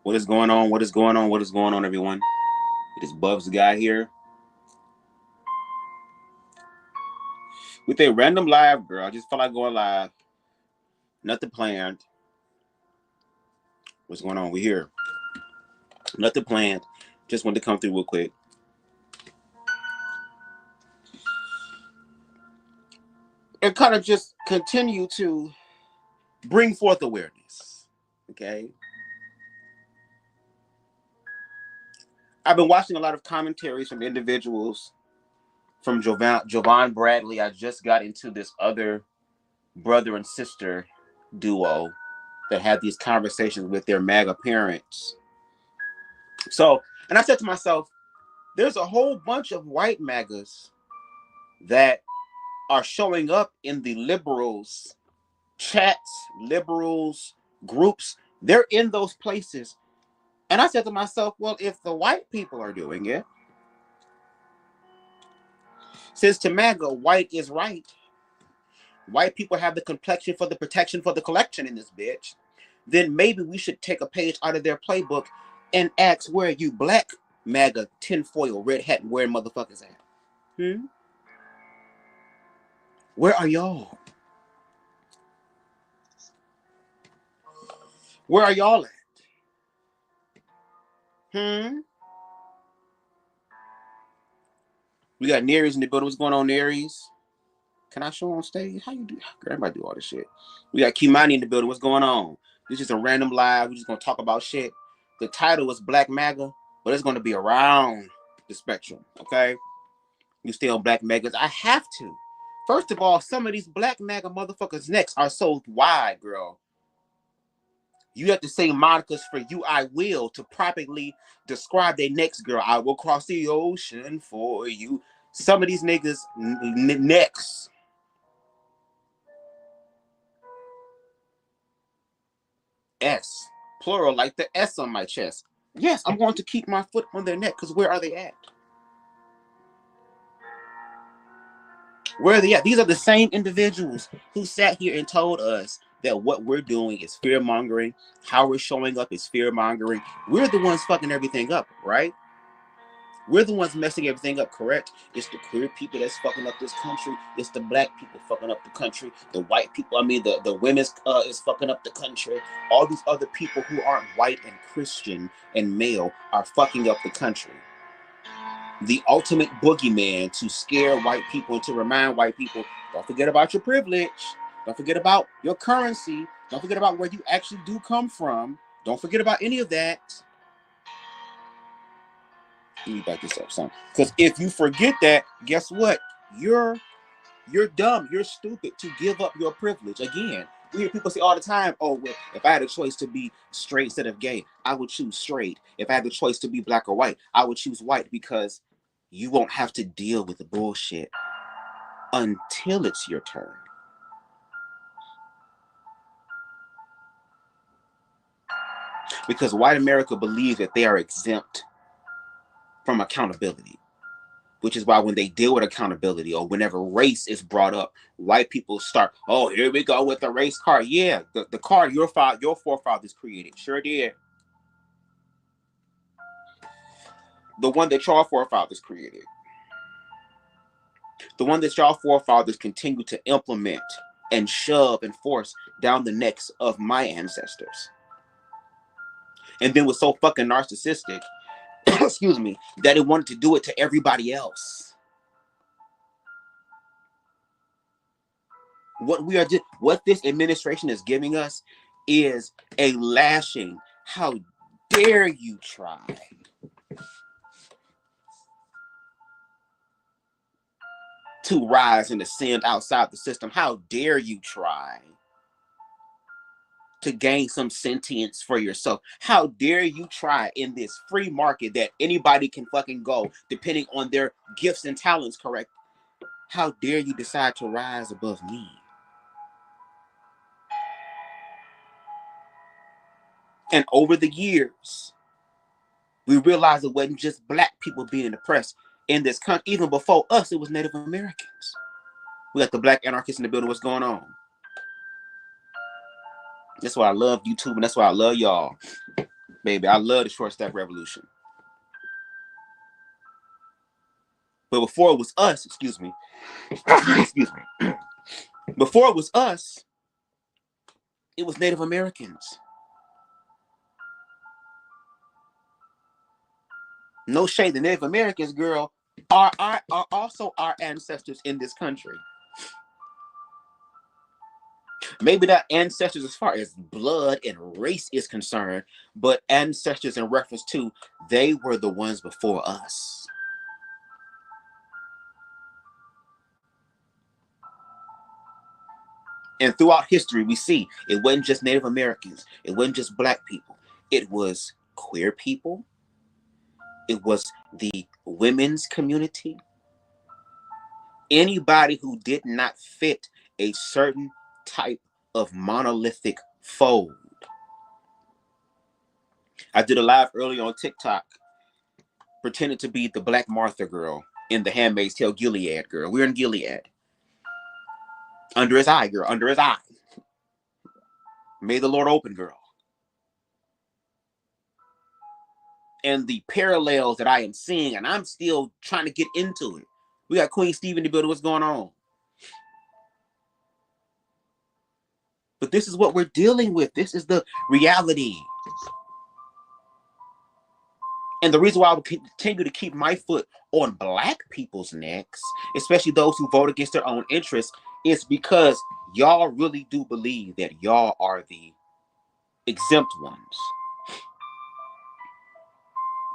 What is going on? What is going on? What is going on, everyone? It is BUBZ guy here with a random live, girl. I just felt like going live. Nothing planned. What's going on? We here. Nothing planned. Just wanted to come through real quick. And kind of just continue to bring forth awareness. Okay. I've been watching a lot of commentaries from individuals, from Jovan Bradley. I just got into this other brother and sister duo that had these conversations with their MAGA parents. So, and I said to myself, there's a whole bunch of white MAGAs that are showing up in the liberals chats, liberals groups. They're in those places. And I said to myself, well, if the white people are doing it, since to MAGA, white is right. White people have the complexion for the protection for the collection in this bitch. Then maybe we should take a page out of their playbook and ask, where are you black MAGA tinfoil red hat wearing motherfuckers at? Where are y'all? Where are y'all at? We got Neries in the building. What's going on, Neries? Can I show on stage? How you do? Girl, everybody do all this shit. We got Kimani in the building. What's going on? This is a random live. We're just gonna talk about shit. The title was Black MAGA, but it's gonna be around the spectrum. Okay, you stay on Black MAGAs. I have to. First of all, some of these Black MAGA motherfuckers' necks are so wide, girl. You have to say monikers for you, I will, to properly describe their necks, girl. I will cross the ocean for you. Some of these niggas' necks. S. Plural, like the S on my chest. Yes, I'm going to keep my foot on their neck, because where are they at? Where are they at? These are the same individuals who sat here and told us that what we're doing is fear-mongering. How we're showing up is fear-mongering. We're the ones fucking everything up, right? We're the ones messing everything up, correct? It's the queer people that's fucking up this country. It's the black people fucking up the country. The white people, the women's is fucking up the country. All these other people who aren't white and Christian and male are fucking up the country. The ultimate boogeyman to scare white people and to remind white people, don't forget about your privilege. Don't forget about your currency. Don't forget about where you actually do come from. Don't forget about any of that. Let me back this up, son. Because if you forget that, guess what? You're dumb. You're stupid to give up your privilege. Again, we hear people say all the time, oh, well, if I had a choice to be straight instead of gay, I would choose straight. If I had the choice to be black or white, I would choose white, because you won't have to deal with the bullshit until it's your turn. Because white America believes that they are exempt from accountability, which is why when they deal with accountability or whenever race is brought up, white people start, oh, here we go with the race card. Yeah, the card your forefathers created. Sure did. The one that your forefathers created. The one that your forefathers continue to implement and shove and force down the necks of my ancestors. And then was so fucking narcissistic, excuse me, that it wanted to do it to everybody else. What this administration is giving us is a lashing. How dare you try to rise and ascend outside the system? How dare you try to gain some sentience for yourself? How dare you try in this free market that anybody can fucking go depending on their gifts and talents, correct? How dare you decide to rise above me? And over the years, we realized it wasn't just black people being oppressed in this country. Even before us, it was Native Americans. We got the black anarchists in the building. What's going on? That's why I love YouTube, and that's why I love y'all. Baby, I love the short stack revolution. But before it was us, excuse me. Before it was us, it was Native Americans. No shade, the Native Americans, girl, are also our ancestors in this country. Maybe not ancestors as far as blood and race is concerned, but ancestors in reference to they were the ones before us. And throughout history, we see it wasn't just Native Americans. It wasn't just Black people. It was queer people. It was the women's community. Anybody who did not fit a certain type of monolithic fold. I did a live earlier on TikTok pretending to be the Black Martha girl in the Handmaid's Tale Gilead girl. We're in Gilead. Under his eye, girl. Under his eye. May the Lord open, girl. And the parallels that I am seeing, and I'm still trying to get into it. We got Queen Steve in the building. What's going on? But this is what we're dealing with. This is the reality. And the reason why I will continue to keep my foot on Black people's necks, especially those who vote against their own interests, is because y'all really do believe that y'all are the exempt ones.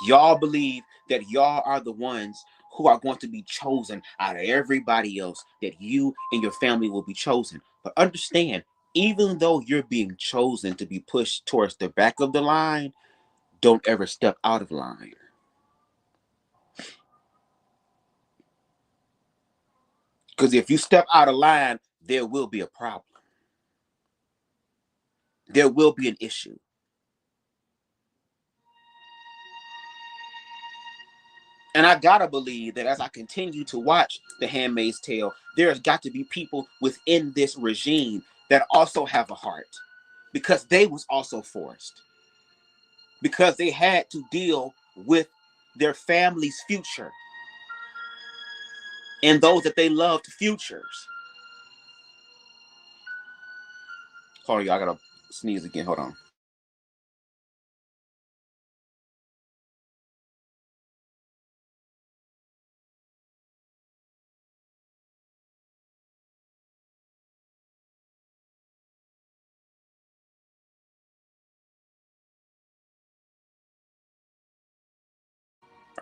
Y'all believe that y'all are the ones who are going to be chosen out of everybody else, that you and your family will be chosen. But understand, even though you're being chosen to be pushed towards the back of the line, don't ever step out of line. Because if you step out of line, there will be a problem. There will be an issue. And I gotta believe that as I continue to watch The Handmaid's Tale, there's got to be people within this regime that also have a heart. Because they was also forced. Because they had to deal with their family's future. And those that they loved futures. Hold on, y'all. I gotta sneeze again. Hold on.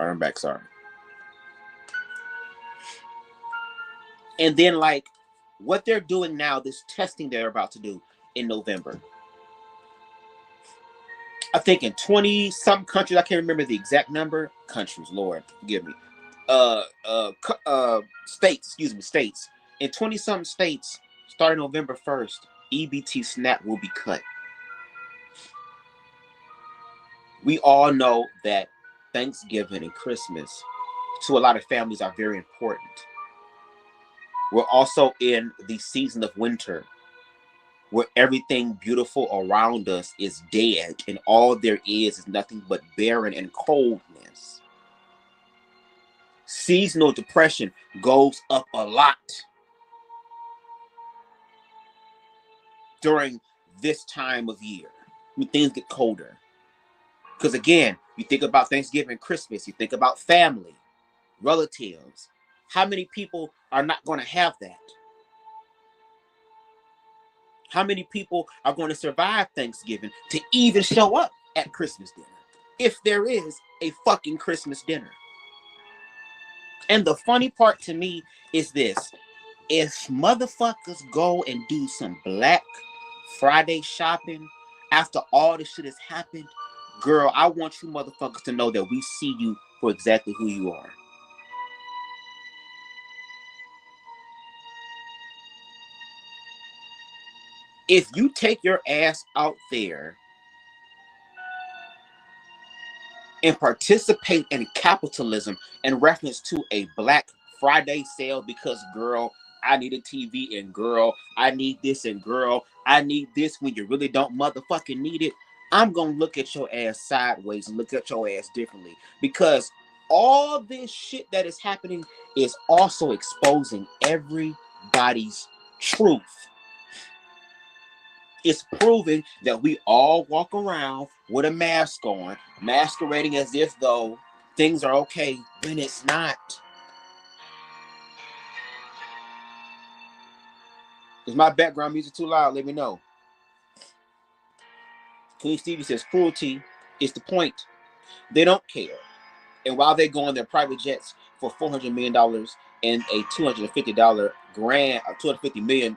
All right, I'm back. Sorry. And then, like, what they're doing now, this testing they're about to do in November. I think in 20-some countries, I can't remember the exact number. Countries, Lord, forgive me. States. In 20-some states, starting November 1st, EBT SNAP will be cut. We all know that Thanksgiving and Christmas, to a lot of families, are very important. We're also in the season of winter, where everything beautiful around us is dead, and all there is nothing but barren and coldness. Seasonal depression goes up a lot during this time of year when things get colder. Because again, you think about Thanksgiving, Christmas, you think about family, relatives. How many people are not going to have that? How many people are going to survive Thanksgiving to even show up at Christmas dinner? If there is a fucking Christmas dinner. And the funny part to me is this. If motherfuckers go and do some Black Friday shopping after all this shit has happened, girl, I want you motherfuckers to know that we see you for exactly who you are. If you take your ass out there and participate in capitalism in reference to a Black Friday sale because, girl, I need a TV, and girl, I need this, and girl, I need this, when you really don't motherfucking need it, I'm going to look at your ass sideways and look at your ass differently. Because all this shit that is happening is also exposing everybody's truth. It's proving that we all walk around with a mask on, masquerading as if though things are okay when it's not. Is my background music too loud? Let me know. Queen Stevie says cruelty is the point. They don't care. And while they go on their private jets for $400 million and a $250 grand, $250 million,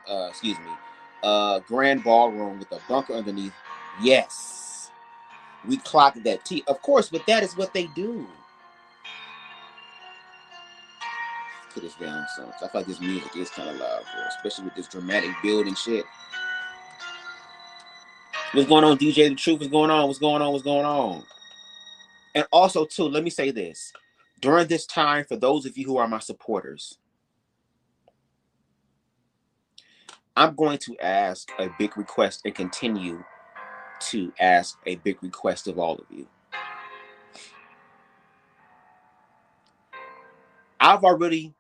grand ballroom with a bunker underneath, yes, we clock that T. Of course, but that is what they do. Put this down, son. I feel like this music is kind of loud, bro, especially with this dramatic build and shit. What's going on, DJ The Truth? What's going on? What's going on? What's going on? And also, too, let me say this. During this time, for those of you who are my supporters, I'm going to ask a big request and continue to ask a big request of all of you. I've already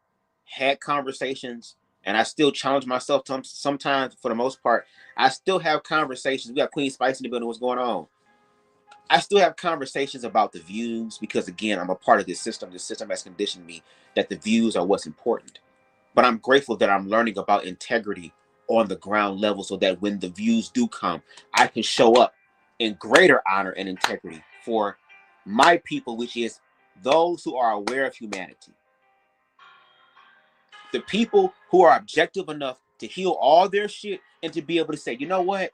had conversations, and I still challenge myself sometimes. For the most part, I still have conversations. We got Queen Spice in the building. What's going on? I still have conversations about the views because, again, I'm a part of this system. This system has conditioned me that the views are what's important. But I'm grateful that I'm learning about integrity on the ground level so that when the views do come, I can show up in greater honor and integrity for my people, which is those who are aware of humanity. The people who are objective enough to heal all their shit and to be able to say, you know what?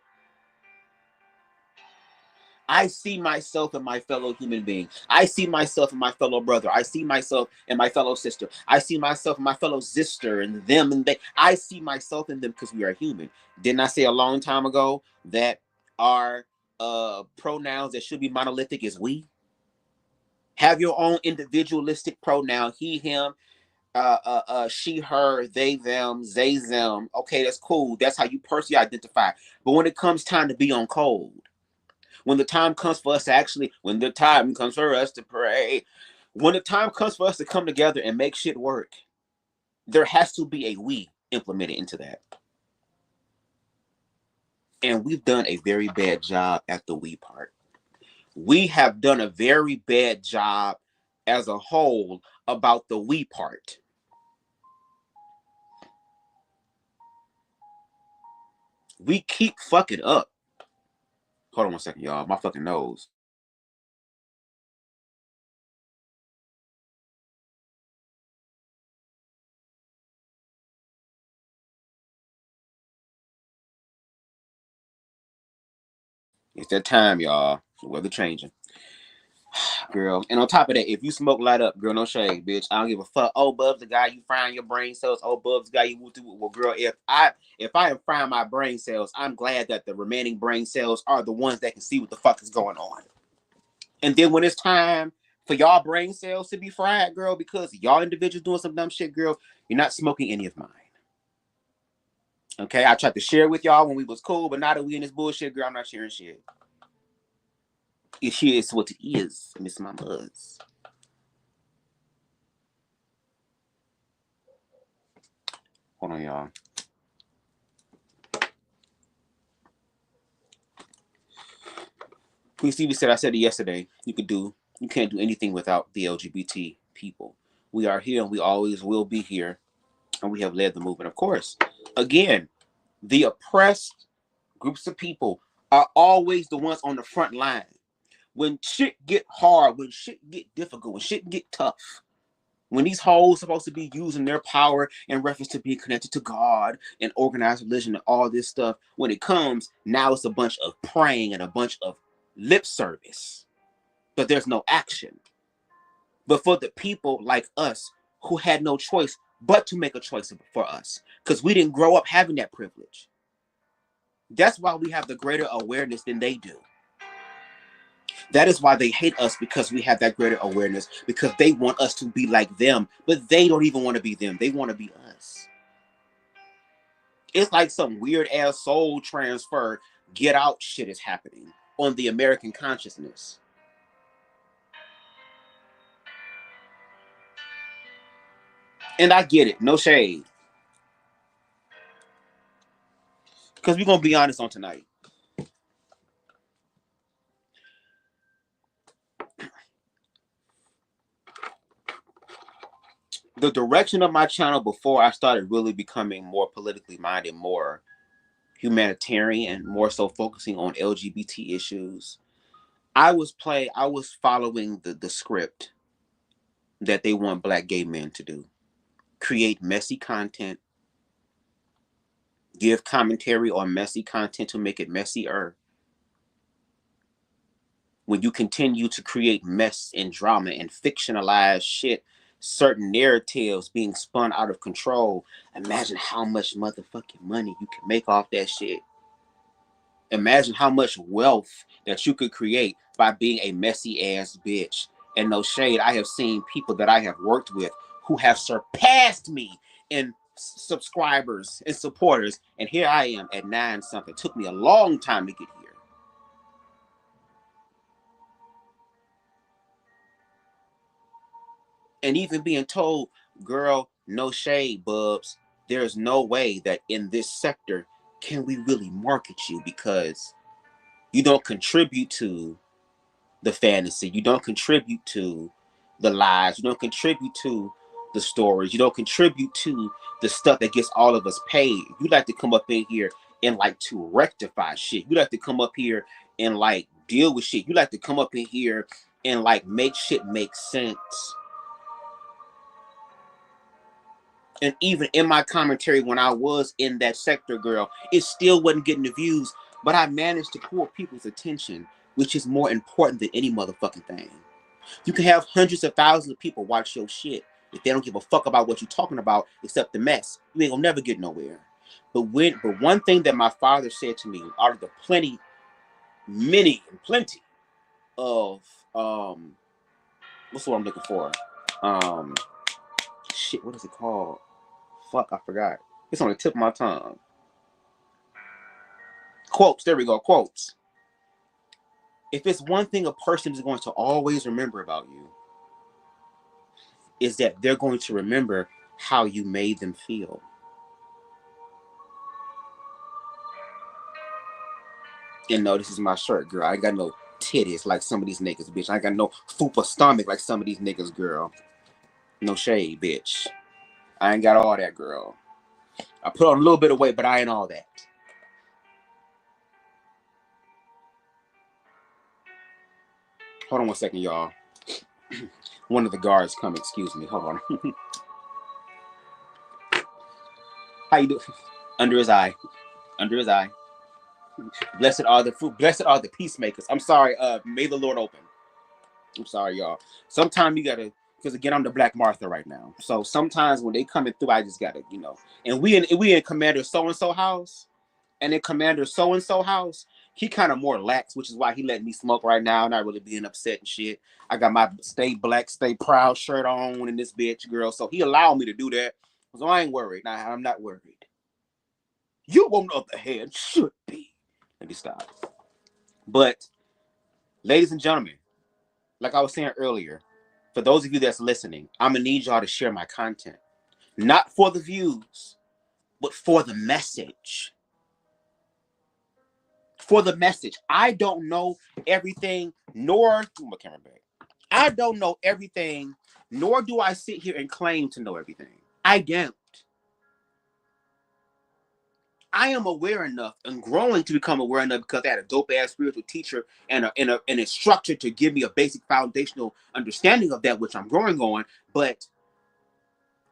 I see myself in my fellow human being. I see myself in my fellow brother. I see myself in my fellow sister. I see myself in my fellow sister and them and they. I see myself in them because we are human. Didn't I say a long time ago that our pronouns that should be monolithic is we? Have your own individualistic pronoun, he, him, she, her, they, them, they, them. Okay, that's cool. That's how you personally identify. But when it comes time to be on code, when the time comes for us to actually, when the time comes for us to pray, when the time comes for us to come together and make shit work, there has to be a we implemented into that. And we've done a very bad job at the we part. We have done a very bad job as a whole about the we part. We keep fucking up. Hold on one second, y'all. My fucking nose. It's that time, y'all. The weather changing. Girl. And on top of that, if you smoke, light up, girl, no shade, bitch. I don't give a fuck. Oh, Bubs, the guy you frying your brain cells. Oh, Bubs, the guy you woo. Well, girl, if I am frying my brain cells, I'm glad that the remaining brain cells are the ones that can see what the fuck is going on. And then when it's time for y'all brain cells to be fried, girl, because y'all individuals doing some dumb shit, girl, you're not smoking any of mine. Okay, I tried to share with y'all when we was cool, but now that we in this bullshit, girl, I'm not sharing shit. It is what it is, Miss Mamas. Hold on, y'all. Queen Stevie said, I said it yesterday, you can't do anything without the LGBT people. We are here and we always will be here. And we have led the movement, of course. Again, the oppressed groups of people are always the ones on the front line. When shit get hard, when shit get difficult, when shit get tough, when these hoes supposed to be using their power in reference to being connected to God and organized religion and all this stuff, when it comes, now it's a bunch of praying and a bunch of lip service. But there's no action. But for the people like us who had no choice but to make a choice for us, because we didn't grow up having that privilege. That's why we have the greater awareness than they do. That is why they hate us, because we have that greater awareness, because they want us to be like them, but they don't even want to be them. They want to be us. It's like some weird ass soul transfer, get out shit is happening on the American consciousness. And I get it, no shade. Because we're going to be honest on tonight. The direction of my channel before I started really becoming more politically minded, more humanitarian, more so focusing on LGBT issues, I was following the script that they want Black gay men to do. Create messy content, give commentary on messy content to make it messier. When you continue to create mess and drama and fictionalize shit, certain narratives being spun out of control, imagine how much motherfucking money you can make off that shit. Imagine how much wealth that you could create by being a messy ass bitch. And no shade, I have seen people that I have worked with who have surpassed me in subscribers and supporters. And here I am at 9 something. It took me a long time to get here. And even being told, girl, no shade, Bubs. There's no way that in this sector can we really market you because you don't contribute to the fantasy. You don't contribute to the lies. You don't contribute to the stories. You don't contribute to the stuff that gets all of us paid. You like to come up in here and like to rectify shit. You like to come up here and like deal with shit. You like to come up in here and like make shit make sense. And even in my commentary, when I was in that sector, girl, it still wasn't getting the views, but I managed to pull people's attention, which is more important than any motherfucking thing. You can have hundreds of thousands of people watch your shit. If they don't give a fuck about what you're talking about, except the mess, you ain't gonna never get nowhere. But one thing that my father said to me, out of the plenty of what's the word I'm looking for? Shit, what is it called? Fuck, I forgot. It's on the tip of my tongue. Quotes, there we go, quotes. If it's one thing a person is going to always remember about you, is that they're going to remember how you made them feel. And no, this is my shirt, girl. I ain't got no titties like some of these niggas, bitch. I ain't got no fupa stomach like some of these niggas, girl. No shade, bitch. I ain't got all that, girl. I put on a little bit of weight, but I ain't all that. Hold on 1 second, y'all. One of the guards come, excuse me. Hold on. How you doing? Under his eye. Under his eye. Blessed are the peacemakers. I'm sorry, may the Lord open. I'm sorry, y'all. Sometimes you gotta, because again, I'm the Black Martha right now. So sometimes when they coming through, I just gotta, you know. And we in Commander so-and-so house, and in Commander so-and-so house, he kind of more lax, which is why he let me smoke right now, not really being upset and shit. I got my stay black, stay proud shirt on in this bitch, girl. So he allowed me to do that. So I ain't worried. Nah, I'm not worried. You, on the other hand, should be. Let me stop. But, ladies and gentlemen, like I was saying earlier, for those of you that's listening, I'm going to need y'all to share my content. Not for the views, but for the message. For the message. I don't know everything, nor... my camera back. I don't know everything, nor do I sit here and claim to know everything. I don't. I am aware enough and growing to become aware enough because I had a dope-ass spiritual teacher and an instructor to give me a basic foundational understanding of that, which I'm growing on. But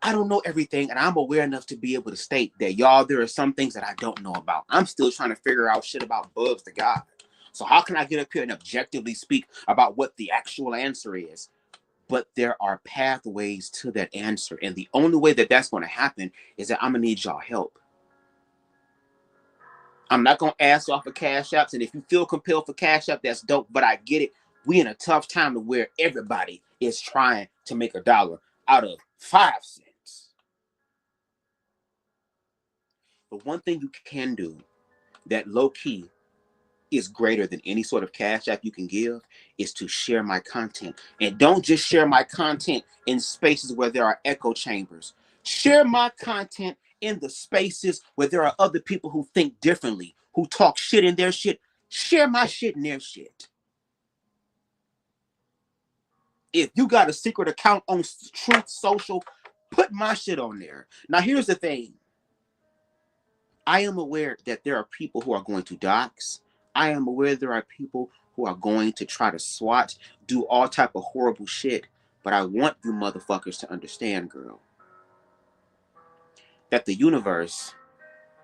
I don't know everything, and I'm aware enough to be able to state that, y'all, there are some things that I don't know about. I'm still trying to figure out shit about BUBZ the God. So how can I get up here and objectively speak about what the actual answer is? But there are pathways to that answer, and the only way that that's going to happen is that I'm going to need y'all help. I'm not going to ask y'all for cash apps. And if you feel compelled for cash app, that's dope. But I get it. We in a tough time to where everybody is trying to make $1 out of 5 cents. But one thing you can do that low key is greater than any sort of cash app you can give is to share my content. And don't just share my content in spaces where there are echo chambers. Share my content in the spaces where there are other people who think differently, who talk shit in their shit. Share my shit in their shit. If you got a secret account on Truth Social, put my shit on there. Now, here's the thing. I am aware that there are people who are going to dox. I am aware there are people who are going to try to swat, do all type of horrible shit. But I want you motherfuckers to understand, girl, that the universe,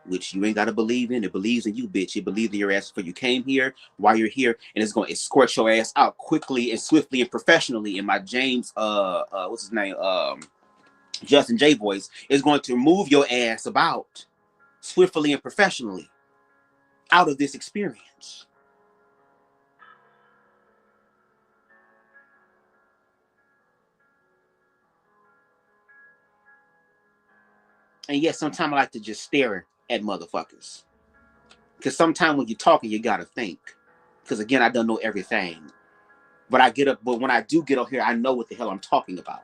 which you ain't got to believe in, it believes in you, bitch. It believes in your ass before you came here, while you're here, and it's going to escort your ass out quickly and swiftly and professionally. In my James, what's his name, Justin J voice, is going to move your ass about swiftly and professionally out of this experience. And yes, sometimes I like to just stare at motherfuckers. Because sometimes when you're talking, you gotta think. Because again, I don't know everything. But when I do get up here, I know what the hell I'm talking about.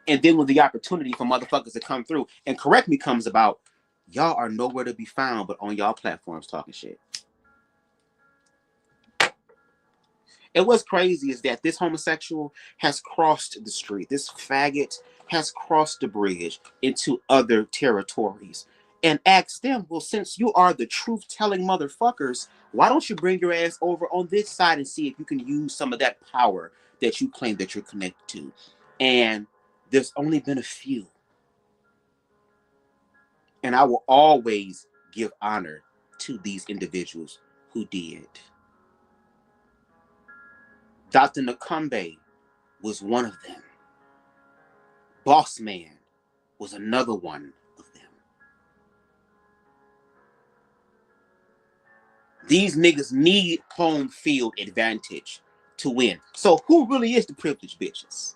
And then when the opportunity for motherfuckers to come through and correct me comes about, y'all are nowhere to be found but on y'all platforms talking shit. And what's crazy is that this homosexual has crossed the street. This faggot has crossed the bridge into other territories and asked them, well, since you are the truth-telling motherfuckers, why don't you bring your ass over on this side and see if you can use some of that power that you claim that you're connected to? And there's only been a few. And I will always give honor to these individuals who did. Dr. Nakambe was one of them. Boss Man was another one of them. These niggas need home field advantage to win. So who really is the privileged bitches?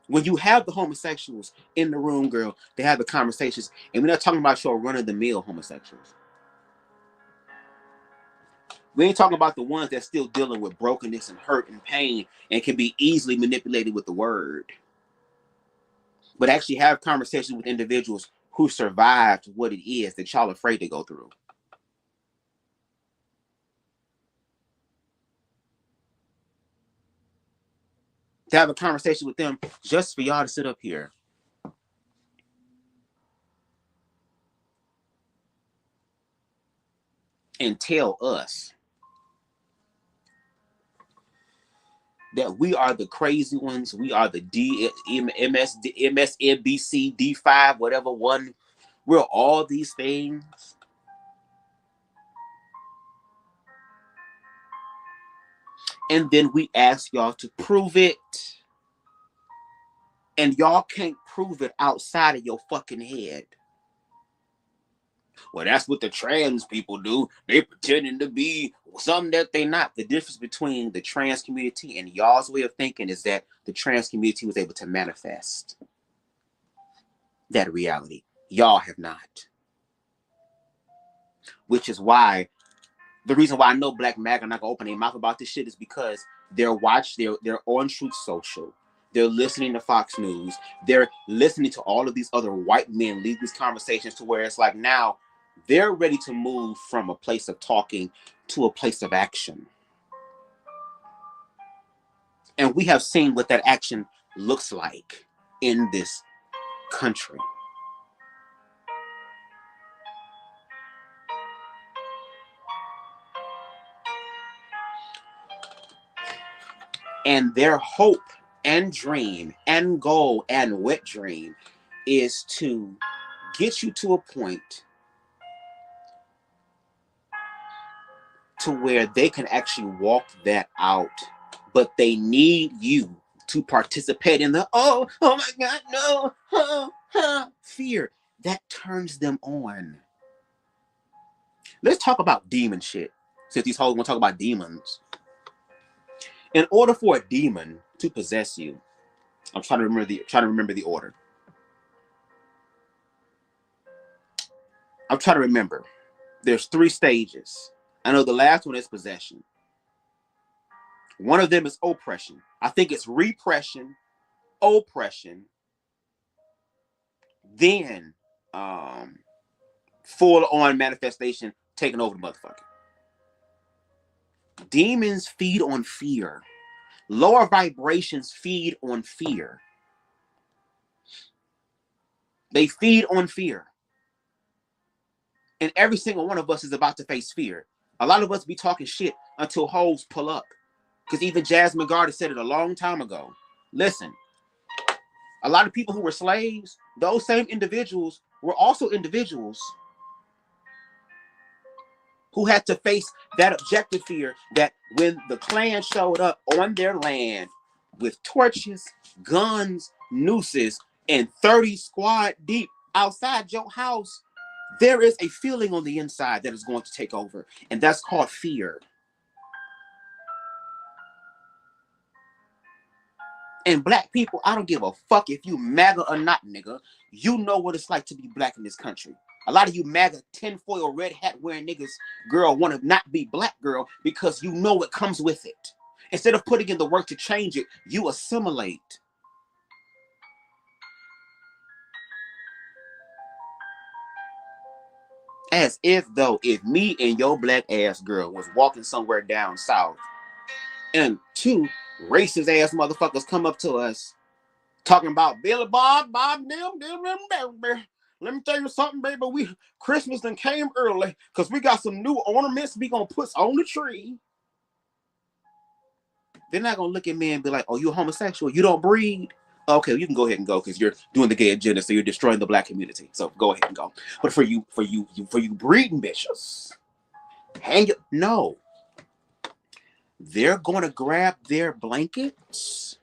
When you have the homosexuals in the room, girl, they have the conversations, and we're not talking about your run-of-the-mill homosexuals. We ain't talking about the ones that's still dealing with brokenness and hurt and pain and can be easily manipulated with the word. But actually have conversations with individuals who survived what it is that y'all afraid to go through. To have a conversation with them just for y'all to sit up here and tell us that we are the crazy ones, we are the MSNBC, D5, whatever one, we're all these things. And then we ask y'all to prove it. And y'all can't prove it outside of your fucking head. Well, that's what the trans people do. They pretending to be something that they not. The difference between the trans community and y'all's way of thinking is that the trans community was able to manifest that reality. Y'all have not. Which is why, the reason why I know Black MAGA not gonna open their mouth about this shit is because they're on Truth Social. They're listening to Fox News. They're listening to all of these other white men lead these conversations to where it's like now they're ready to move from a place of talking to a place of action. And we have seen what that action looks like in this country. And their hope and dream and goal and wet dream is to get you to a point to where they can actually walk that out, but they need you to participate in the oh my God, no, fear that turns them on. Let's talk about demon shit. Since these hoes want to talk about demons. In order for a demon to possess you, I'm trying to remember the order. I'm trying to remember. There's 3 stages. I know the last one is possession. One of them is oppression. I think it's repression, oppression, then full on manifestation taking over the motherfucker. Demons feed on fear. Lower vibrations feed on fear. They feed on fear. And every single one of us is about to face fear. A lot of us be talking shit until hoes pull up. Because even Jasmine Garter said it a long time ago. Listen, a lot of people who were slaves, those same individuals were also individuals who had to face that objective fear that when the Klan showed up on their land with torches, guns, nooses, and 30 squad deep outside your house, there is a feeling on the inside that is going to take over, and that's called fear. And black people, I don't give a fuck if you MAGA or not, nigga. You know what it's like to be black in this country. A lot of you MAGA tinfoil red hat wearing niggas, girl, want to not be black, girl, because you know it comes with it. Instead of putting in the work to change it, you assimilate. As if me and your black ass girl was walking somewhere down south and 2 racist ass motherfuckers come up to us talking about Billy Bob, let me tell you something, baby. Christmas done came early because we got some new ornaments we gonna put on the tree. They're not gonna look at me and be like, "Oh, you a homosexual? You don't breed? Okay, you can go ahead and go because you're doing the gay agenda, so you're destroying the black community. So go ahead and go." But for you breeding bitches, hang it. No, they're gonna grab their blankets.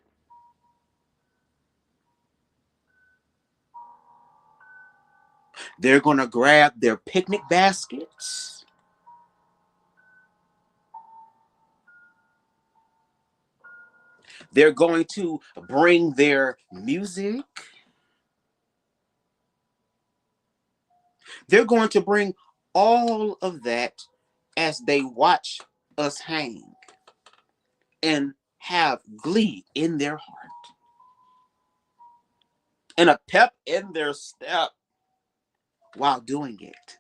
They're going to grab their picnic baskets. They're going to bring their music. They're going to bring all of that as they watch us hang and have glee in their heart and a pep in their step while doing it.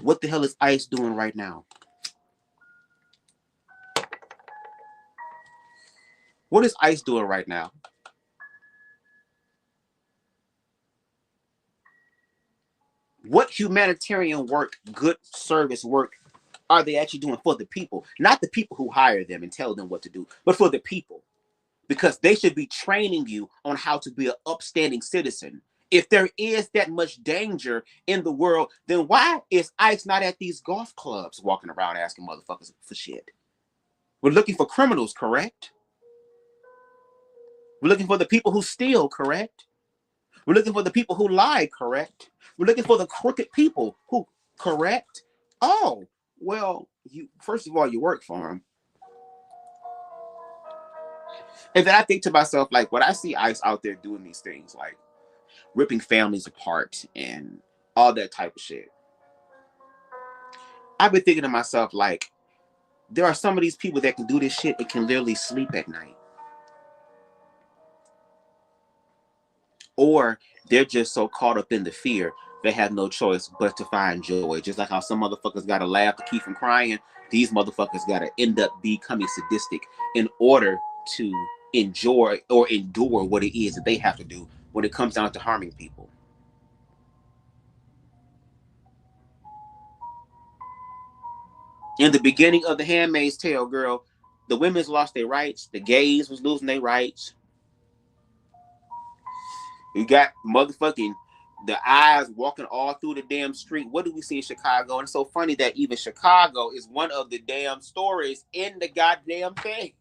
What the hell is ICE doing right now? What is ICE doing right now? What humanitarian work, good service work are they actually doing for the people? Not the people who hire them and tell them what to do, but for the people. Because they should be training you on how to be an upstanding citizen. If there is that much danger in the world, then why is ICE not at these golf clubs walking around asking motherfuckers for shit? We're looking for criminals, correct? We're looking for the people who steal, correct? We're looking for the people who lie, correct? We're looking for the crooked people who, correct? Oh, well, first of all, you work for them. And then I think to myself, like, when I see ICE out there doing these things, like ripping families apart and all that type of shit, I've been thinking to myself, like, there are some of these people that can do this shit and can literally sleep at night. Or they're just so caught up in the fear, they have no choice but to find joy. Just like how some motherfuckers gotta laugh to keep from crying, these motherfuckers gotta end up becoming sadistic in order to enjoy or endure what it is that they have to do when it comes down to harming people. In the beginning of The Handmaid's Tale, girl, the women's lost their rights, the gays was losing their rights. You got motherfucking the eyes walking all through the damn street. What do we see in Chicago? And it's so funny that even Chicago is one of the damn stories in the goddamn thing.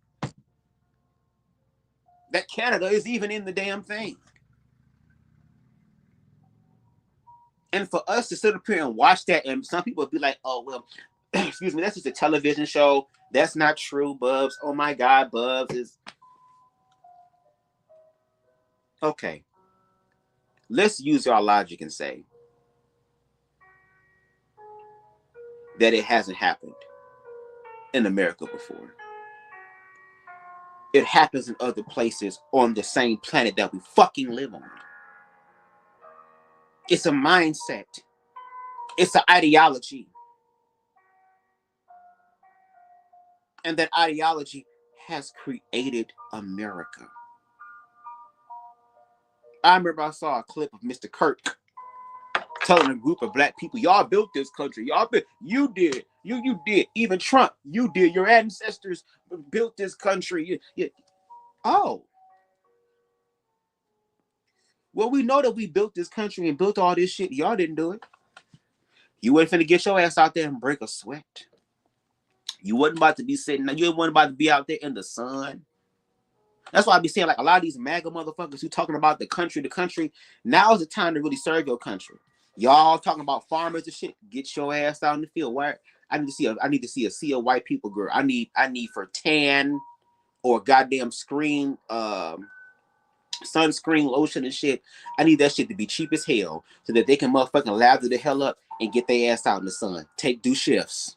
That Canada is even in the damn thing. And for us to sit up here and watch that, and some people would be like, oh, well, excuse me, that's just a television show. That's not true, Bubs. Oh my God, Bubs is Okay, let's use our logic and say that it hasn't happened in America before. It happens in other places on the same planet that we fucking live on. It's a mindset. It's an ideology. And that ideology has created America. I remember I saw a clip of Mr. Kirk telling a group of black people, y'all built this country. You did. You did. Even Trump, you did. Your ancestors built this country. Oh. Well, we know that we built this country and built all this shit. Y'all didn't do it. You wasn't finna get your ass out there and break a sweat. You wasn't about to be sitting, you wasn't about to be out there in the sun. That's why I be saying, like, a lot of these MAGA motherfuckers who talking about the country. Now is the time to really serve your country. Y'all talking about farmers and shit. Get your ass out in the field. Why? I need to see a sea of white people, girl. I need for tan or goddamn sunscreen lotion and shit. I need that shit to be cheap as hell so that they can motherfucking lather the hell up and get their ass out in the sun. Do shifts.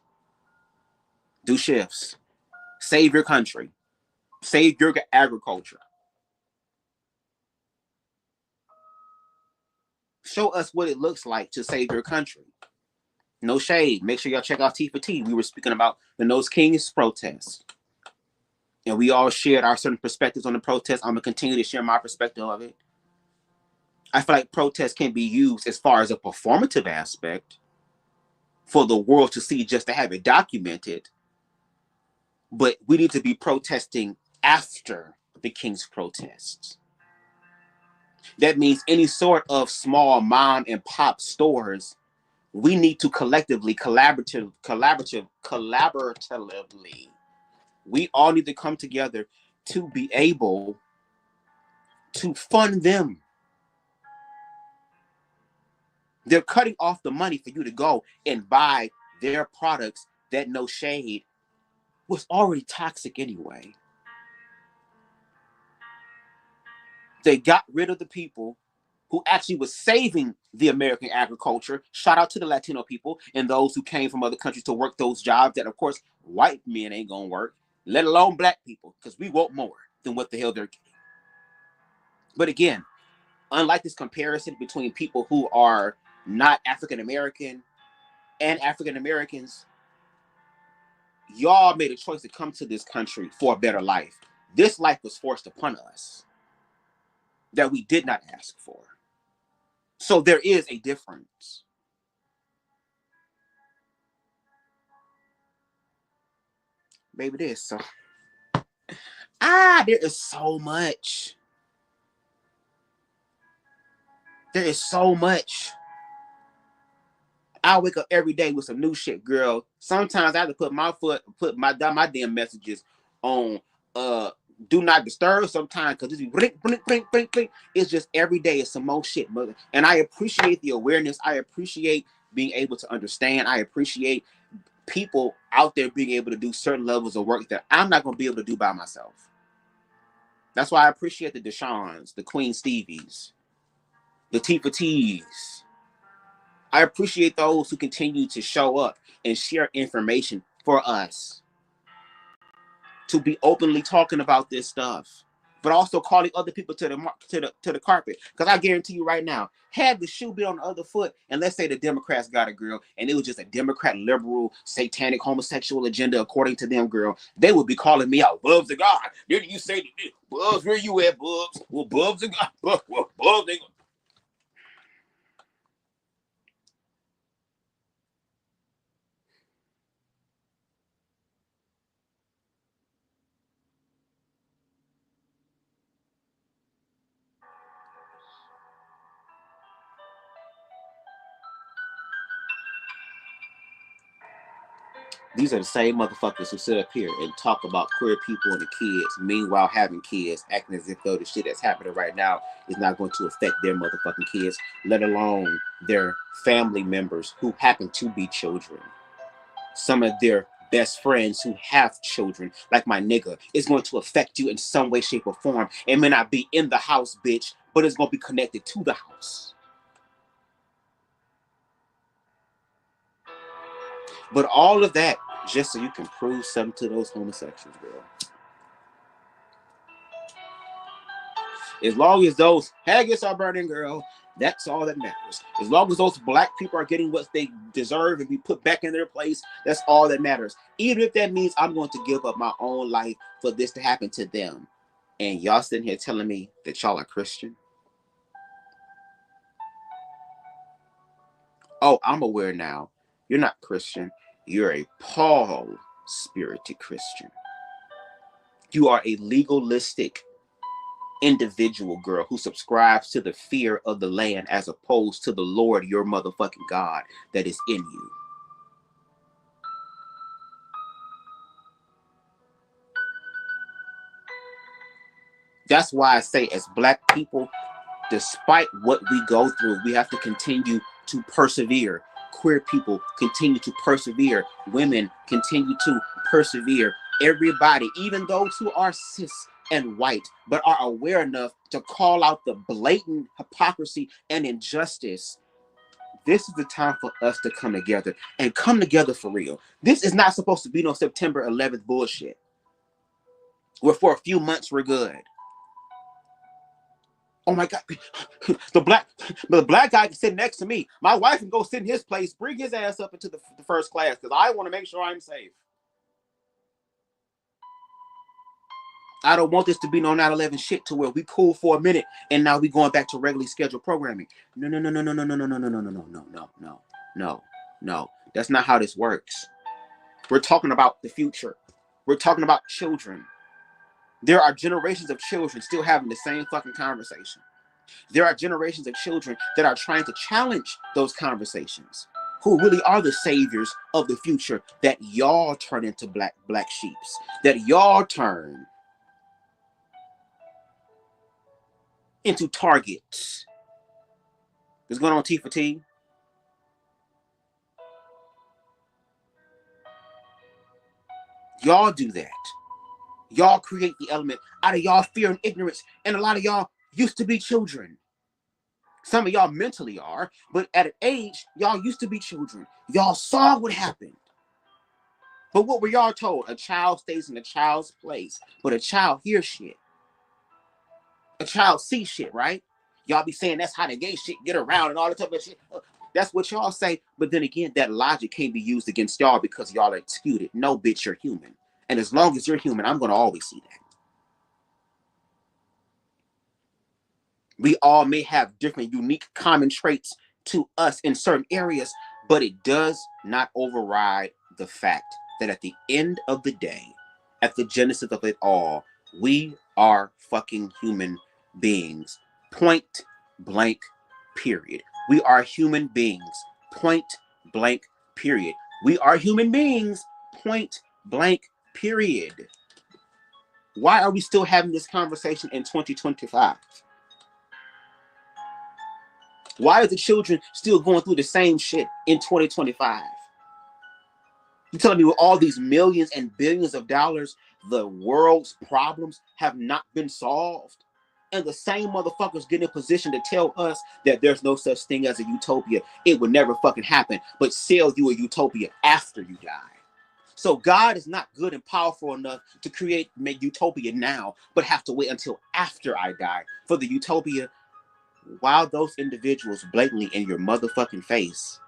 Do shifts. Save your country. Save your agriculture. Show us what it looks like to save your country. No shade. Make sure y'all check out T for T. We were speaking about the Nose Kings protest. And we all shared our certain perspectives on the protest. I'm going to continue to share my perspective of it. I feel like protests can be used as far as a performative aspect for the world to see, just to have it documented. But we need to be protesting after the King's protests. That means any sort of small mom and pop stores, we need to collectively, collaboratively, we all need to come together to be able to fund them. They're cutting off the money for you to go and buy their products that, no shade, was already toxic anyway. They got rid of the people who actually was saving the American agriculture. Shout out to the Latino people and those who came from other countries to work those jobs that, of course, white men ain't gonna work, let alone black people, because we want more than what the hell they're getting. But again, unlike this comparison between people who are not African American and African Americans, y'all made a choice to come to this country for a better life. This life was forced upon us that we did not ask for. So there is a difference. Maybe it is. So there is so much. There is so much. I wake up every day with some new shit, girl. Sometimes I have to put my damn messages on do not disturb sometimes, because this blink. It's just every day it's some more shit, mother. And I appreciate the awareness. I appreciate being able to understand. I appreciate people out there being able to do certain levels of work that I'm not going to be able to do by myself. That's why I appreciate the Deshaun's, the Queen Stevies, the T for T's. I appreciate those who continue to show up and share information for us to be openly talking about this stuff, but also calling other people to the carpet. Because I guarantee you right now, had the shoe been on the other foot, and let's say the Democrats got a girl, and it was just a Democrat, liberal, satanic, homosexual agenda according to them, girl, they would be calling me out. Bubs the God. Didn't you say that? Bubs, where you at, Bubs? Well, Bubs the God. Bubs the God. These are the same motherfuckers who sit up here and talk about queer people and the kids, meanwhile having kids, acting as if though the shit that's happening right now is not going to affect their motherfucking kids, let alone their family members who happen to be children. Some of their best friends who have children, like my nigga, is going to affect you in some way, shape, or form. It may not be in the house, bitch, but it's going to be connected to the house. But all of that just so you can prove something to those homosexuals, girl. As long as those haggis are burning, girl, that's all that matters. As long as those black people are getting what they deserve and be put back in their place, that's all that matters. Even if that means I'm going to give up my own life for this to happen to them. And y'all sitting here telling me that y'all are Christian? Oh, I'm aware now. You're not Christian. You're a Paul-spirited Christian. You are a legalistic individual, girl, who subscribes to the fear of the land as opposed to the Lord, your motherfucking God, that is in you. That's why I say, as black people, despite what we go through, we have to continue to persevere. Queer people continue to persevere. Women continue to persevere. Everybody, even those who are cis and white, but are aware enough to call out the blatant hypocrisy and injustice. This is the time for us to come together and come together for real. This is not supposed to be no September 11th bullshit, where for a few months we're good. Oh my God, the black guy can sit next to me. My wife can go sit in his place, bring his ass up into the first class because I want to make sure I'm safe. I don't want this to be no 9/11 shit to where we cool for a minute and now we going back to regularly scheduled programming. No. That's not how this works. We're talking about the future. We're talking about children. There are generations of children still having the same fucking conversation. There are generations of children that are trying to challenge those conversations, who really are the saviors of the future that y'all turn into black sheeps, that y'all turn into targets. What's going on, T for T? Y'all do that. Y'all create the element out of y'all fear and ignorance, and a lot of y'all used to be children. Some of y'all mentally are, but at an age, y'all used to be children. Y'all saw what happened. But what were y'all told? A child stays in a child's place, but a child hears shit. A child sees shit, right? Y'all be saying that's how the gay shit get around and all that type of shit. That's what y'all say. But then again, that logic can't be used against y'all because y'all are executed. No, bitch, you're human. And as long as you're human, I'm going to always see that. We all may have different, unique, common traits to us in certain areas, but it does not override the fact that at the end of the day, at the genesis of it all, we are fucking human beings. Point blank, period. We are human beings. Point blank, period. We are human beings. Point blank, period. Why are we still having this conversation in 2025? Why are the children still going through the same shit in 2025? You telling me with all these millions and billions of dollars, the world's problems have not been solved? And the same motherfuckers get in position to tell us that there's no such thing as a utopia. It would never fucking happen, but sell you a utopia after you die. So God is not good and powerful enough to make utopia now, but have to wait until after I die for the utopia, while those individuals blatantly in your motherfucking face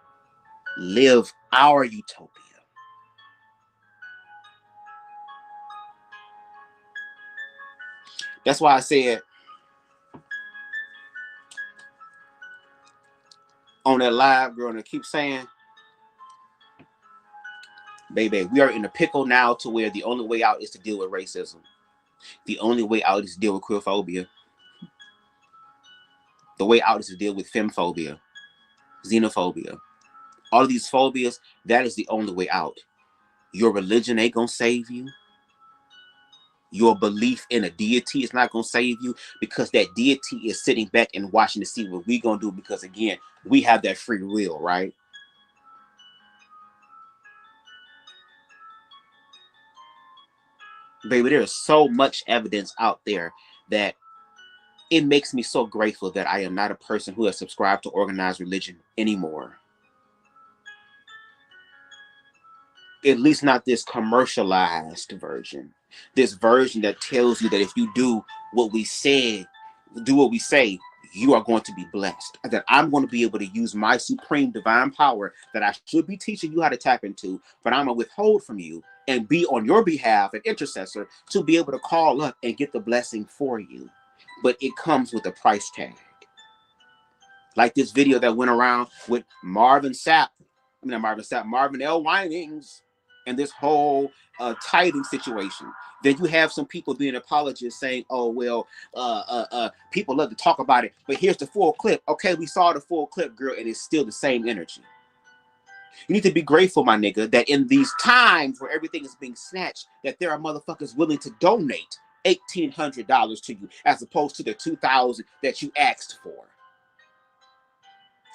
live our utopia. That's why I said on that live, girl, and I keep saying, baby, we are in a pickle now to where the only way out is to deal with racism. The only way out is to deal with queerphobia. The way out is to deal with femphobia, xenophobia. All of these phobias, that is the only way out. Your religion ain't gonna save you. Your belief in a deity is not going to save you, because that deity is sitting back and watching to see what we're going to do, because, again, we have that free will, right? Baby, there is so much evidence out there that it makes me so grateful that I am not a person who has subscribed to organized religion anymore. At least not this commercialized version. This version that tells you that if you do what we say, you are going to be blessed. That I'm going to be able to use my supreme divine power that I should be teaching you how to tap into, but I'm going to withhold from you and be on your behalf an intercessor to be able to call up and get the blessing for you. But it comes with a price tag. Like this video that went around with Marvin L. Winings, and this whole tithing situation. Then you have some people being apologists saying, oh, well, people love to talk about it, but here's the full clip. Okay, we saw the full clip, girl, and it's still the same energy. You need to be grateful, my nigga, that in these times where everything is being snatched, that there are motherfuckers willing to donate $1,800 to you as opposed to the $2,000 that you asked for.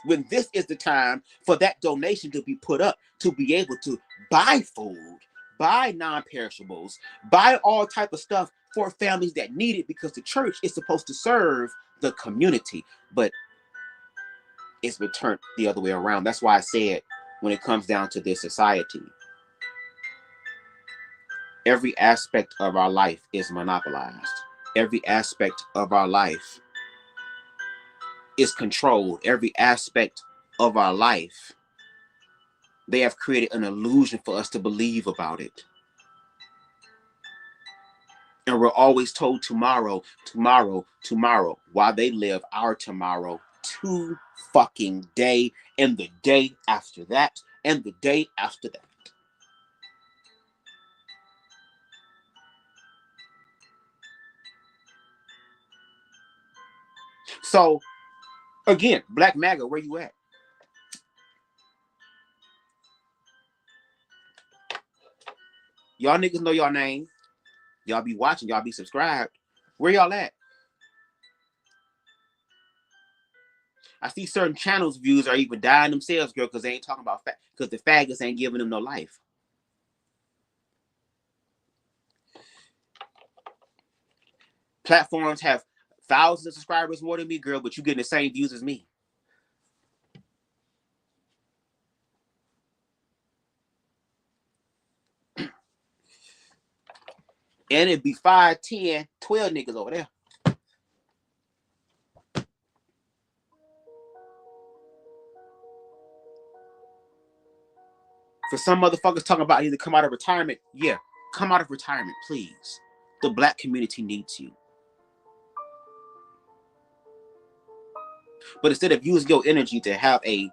When this is the time for that donation to be put up, to be able to buy food, buy non-perishables, buy all type of stuff for families that need it, because the church is supposed to serve the community, but it's been turned the other way around. That's why I said, when it comes down to this society, every aspect of our life is monopolized. Every aspect of our life is controlled. Every aspect of our life, they have created an illusion for us to believe about it. And we're always told tomorrow, tomorrow, tomorrow, while they live our tomorrow to fucking day, and the day after that, and the day after that. So, again, Black MAGA, where you at? Y'all niggas know y'all name. Y'all be watching, y'all be subscribed. Where y'all at? I see certain channels' views are even dying themselves, girl, because they ain't talking about because the faggots ain't giving them no life. Platforms have thousands of subscribers more than me, girl, but you getting the same views as me. And it'd be 5, 10, 12 niggas over there. For some motherfuckers talking about I need to come out of retirement. Yeah, come out of retirement, please. The Black community needs you. But instead of using your energy to have a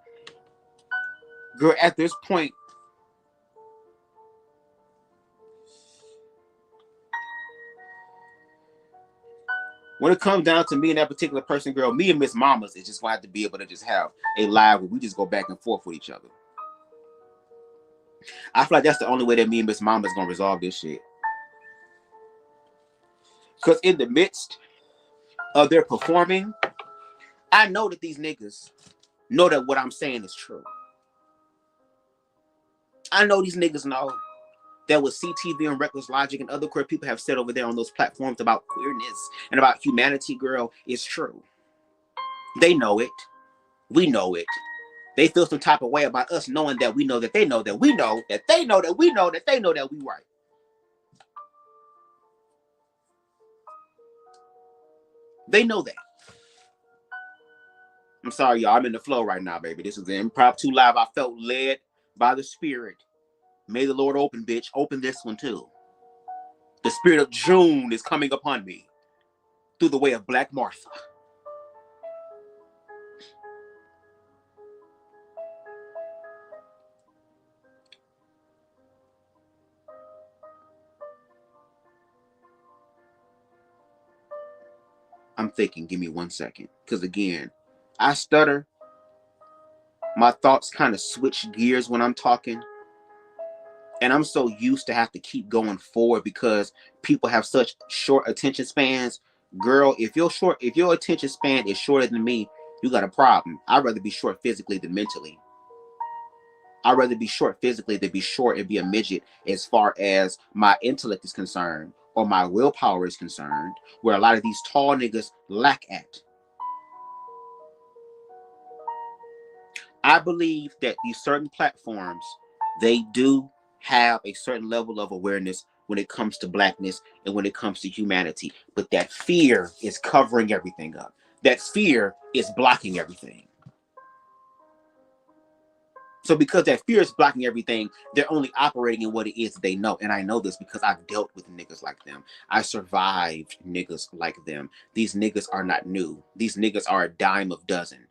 girl at this point, when it comes down to me and that particular person, girl, me and Miss Mamas is just going to have to be able to just have a live where we just go back and forth with each other. I feel like that's the only way that me and Miss Mama is going to resolve this shit. Because in the midst of their performing, I know that these niggas know that what I'm saying is true. I know these niggas know that what CTV and Reckless Logic and other queer people have said over there on those platforms about queerness and about humanity, girl, is true. They know it. We know it. They feel some type of way about us knowing that we know that they know that we know that they know that we know that they know that we right. They know that. I'm sorry, y'all. I'm in the flow right now, baby. This is the impromptu live. I felt led by the Spirit. May the Lord open, bitch. Open this one too. The spirit of June is coming upon me through the way of Black Martha. I'm thinking, give me 1 second. Because again, I stutter. My thoughts kind of switch gears when I'm talking. And I'm so used to have to keep going forward because people have such short attention spans. Girl, if your attention span is shorter than me, you got a problem. I'd rather be short physically than mentally. I'd rather be short physically than be short and be a midget as far as my intellect is concerned. or my willpower is concerned, where a lot of these tall niggas lack at. I believe that these certain platforms, they do have a certain level of awareness when it comes to blackness and when it comes to humanity. But that fear is covering everything up. That fear is blocking everything. So because that fear is blocking everything, they're only operating in what it is they know. And I know this because I've dealt with niggas like them. I survived niggas like them. These niggas are not new. These niggas are a dime a dozen.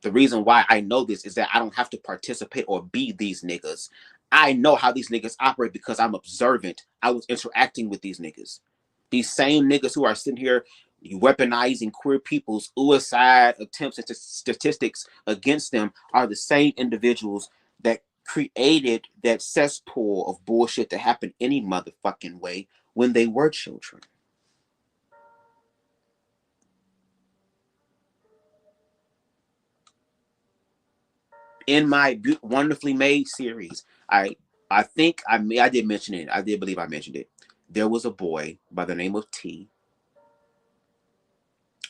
The reason why I know this is that I don't have to participate or be these niggas. I know how these niggas operate because I'm observant. I was interacting with these niggas. These same niggas who are sitting here weaponizing queer people's suicide attempts and statistics against them are the same individuals that created that cesspool of bullshit that happened any motherfucking way when they were children. In my wonderfully made series, I think I did mention it. I did believe I mentioned it. There was a boy by the name of T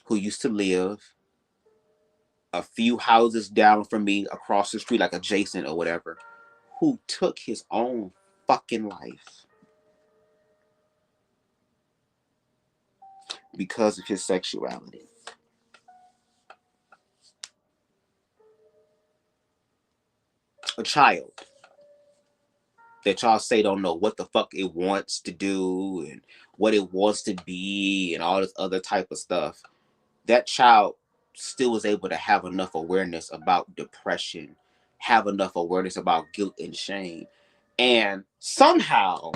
who used to live a few houses down from me, across the street, like adjacent or whatever, who took his own fucking life because of his sexuality. A child that y'all say don't know what the fuck it wants to do and what it wants to be and all this other type of stuff. That child still was able to have enough awareness about depression, have enough awareness about guilt and shame, and somehow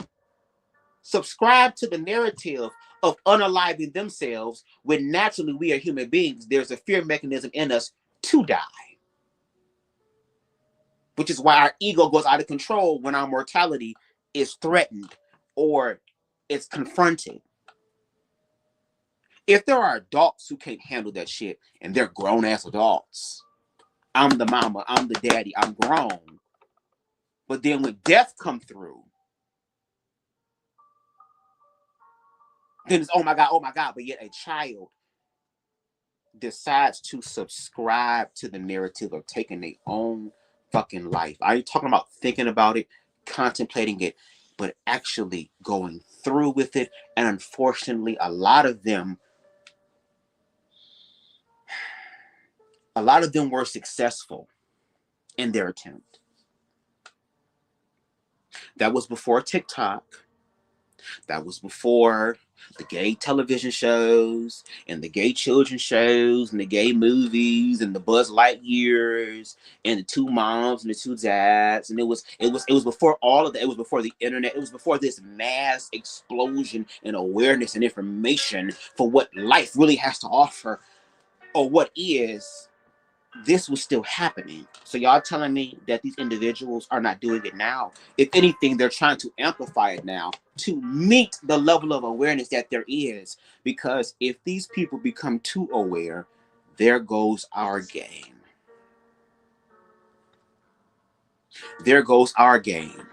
subscribe to the narrative of unaliving themselves when naturally we are human beings. There's a fear mechanism in us to die, which is why our ego goes out of control when our mortality is threatened or it's confronted. If there are adults who can't handle that shit and they're grown ass adults, I'm the mama, I'm the daddy, I'm grown. But then when death come through, then it's oh my God, but yet a child decides to subscribe to the narrative of taking their own fucking life. I ain't talking about thinking about it, contemplating it, but actually going through with it. And unfortunately, a lot of them were successful in their attempt. That was before TikTok. That was before the gay television shows and the gay children shows and the gay movies and the Buzz Lightyears and the two moms and the two dads. And it was before all of that. It was before the internet. It was before this mass explosion in awareness and information for what life really has to offer or what is. This was still happening. So y'all telling me that these individuals are not doing it now? If anything, they're trying to amplify it now to meet the level of awareness that there is. Because if these people become too aware, there goes our game. There goes our game.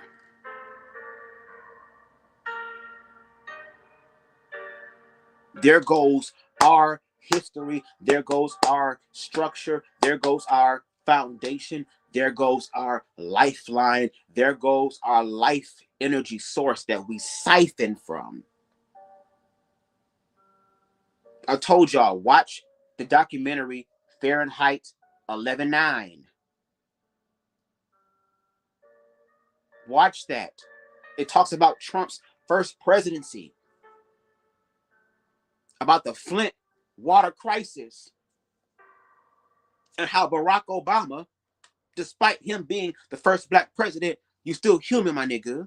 There goes our history. There goes our structure. There goes our foundation. There goes our lifeline. There goes our life energy source that we siphon from. I told y'all, watch the documentary Fahrenheit 11/9. Watch that. It talks about Trump's first presidency, about the Flint water crisis, and how Barack Obama, despite him being the first black president, you still human, my nigga,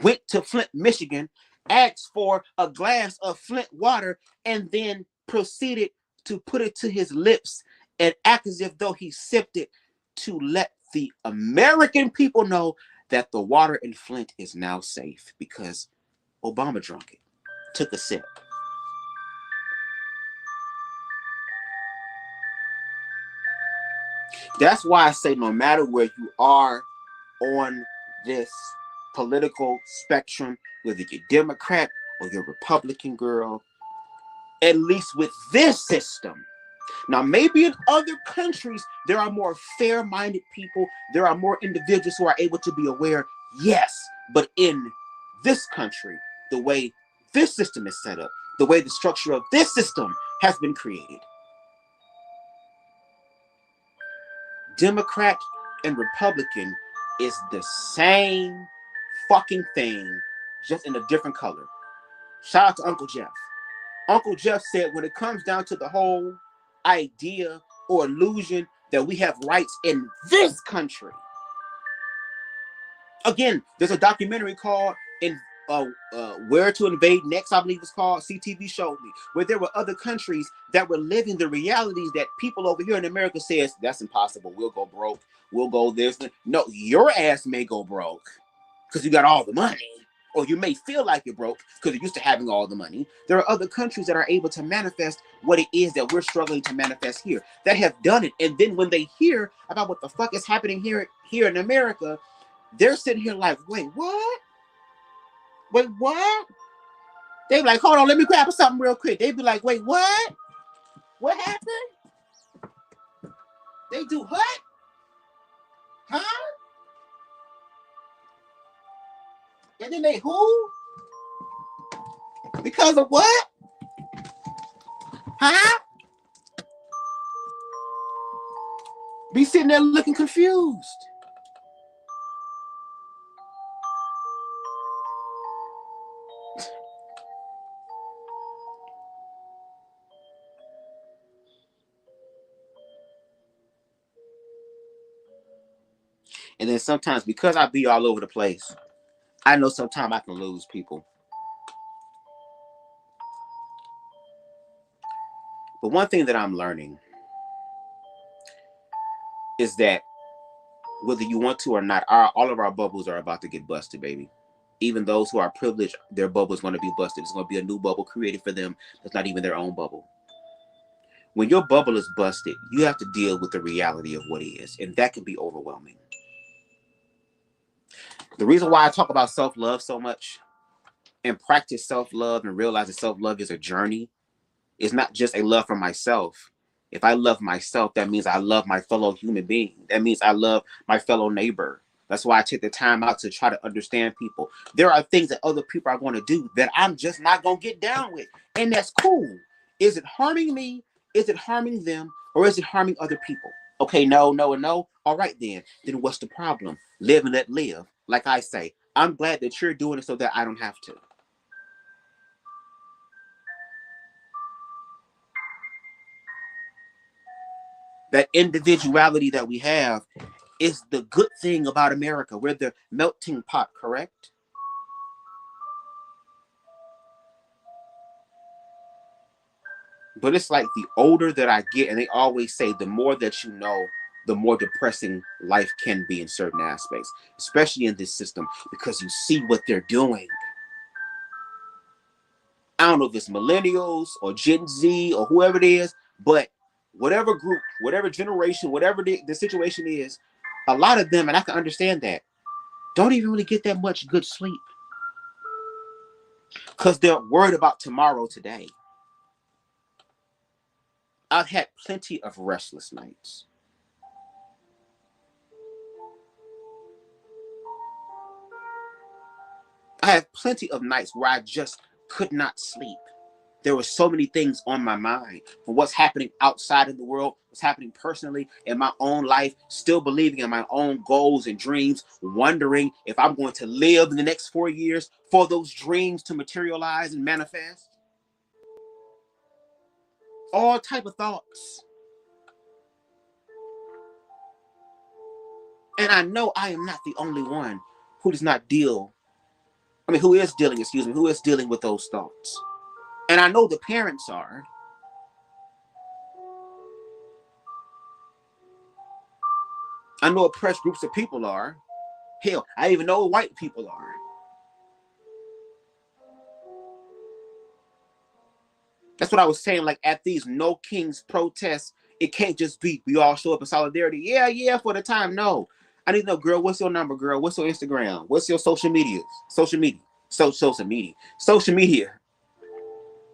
went to Flint, Michigan, asked for a glass of Flint water, and then proceeded to put it to his lips and act as if though he sipped it to let the American people know that the water in Flint is now safe because Obama drank it, took a sip. That's why I say no matter where you are on this political spectrum, whether you're Democrat or you're Republican, girl, at least with this system. Now, maybe in other countries, there are more fair-minded people. There are more individuals who are able to be aware. Yes, but in this country, the way this system is set up, the way the structure of this system has been created, Democrat and Republican is the same fucking thing, just in a different color. Shout out to Uncle Jeff. Uncle Jeff said when it comes down to the whole idea or illusion that we have rights in this country. Again, there's a documentary called Where to Invade Next, I believe it's called. CTV showed me where there were other countries that were living the realities that people over here in America says that's impossible. We'll go broke. We'll go this. No, your ass may go broke because you got all the money. Or you may feel like you're broke because you're used to having all the money. There are other countries that are able to manifest what it is that we're struggling to manifest here, that have done it. And then when they hear about what the fuck is happening here in America, they're sitting here like, wait, what? Wait, what? They be like, hold on, let me grab something real quick. They be like, wait, what? What happened? They do what? Huh? And then they who? Because of what? Huh? Be sitting there looking confused. And then sometimes, because I be all over the place, I know sometimes I can lose people. But one thing that I'm learning is that whether you want to or not, all of our bubbles are about to get busted, baby. Even those who are privileged, their bubble is going to be busted. It's going to be a new bubble created for them that's not even their own bubble. When your bubble is busted, you have to deal with the reality of what is, and that can be overwhelming. The reason why I talk about self-love so much and practice self-love and realize that self-love is a journey, is not just a love for myself. If I love myself, that means I love my fellow human being. That means I love my fellow neighbor. That's why I take the time out to try to understand people. There are things that other people are going to do that I'm just not going to get down with. And that's cool. Is it harming me? Is it harming them? Or is it harming other people? Okay, no, no, and no. All right, then. Then what's the problem? Live and let live. Like I say, I'm glad that you're doing it so that I don't have to. That individuality that we have is the good thing about America. We're the melting pot, correct? But it's like the older that I get, and they always say the more that you know, the more depressing life can be in certain aspects, especially in this system, because you see what they're doing. I don't know if it's millennials or Gen Z or whoever it is, but whatever group, whatever generation, whatever the situation is, a lot of them, and I can understand that, don't even really get that much good sleep because they're worried about tomorrow today. I've had plenty of restless nights. I have plenty of nights where I just could not sleep. There were so many things on my mind from what's happening outside of the world, what's happening personally in my own life, still believing in my own goals and dreams, wondering if I'm going to live in the next 4 years for those dreams to materialize and manifest. All type of thoughts. And I know I am not the only one who does not deal, who is dealing with those thoughts. And I know the parents are. I know oppressed groups of people are. Hell, I even know white people are. That's what I was saying, like at these No Kings protests, it can't just be we all show up in solidarity. Yeah, for the time. No. I need to know, girl, what's your number, girl? What's your Instagram? What's your social media? Social media. Social media. Social media.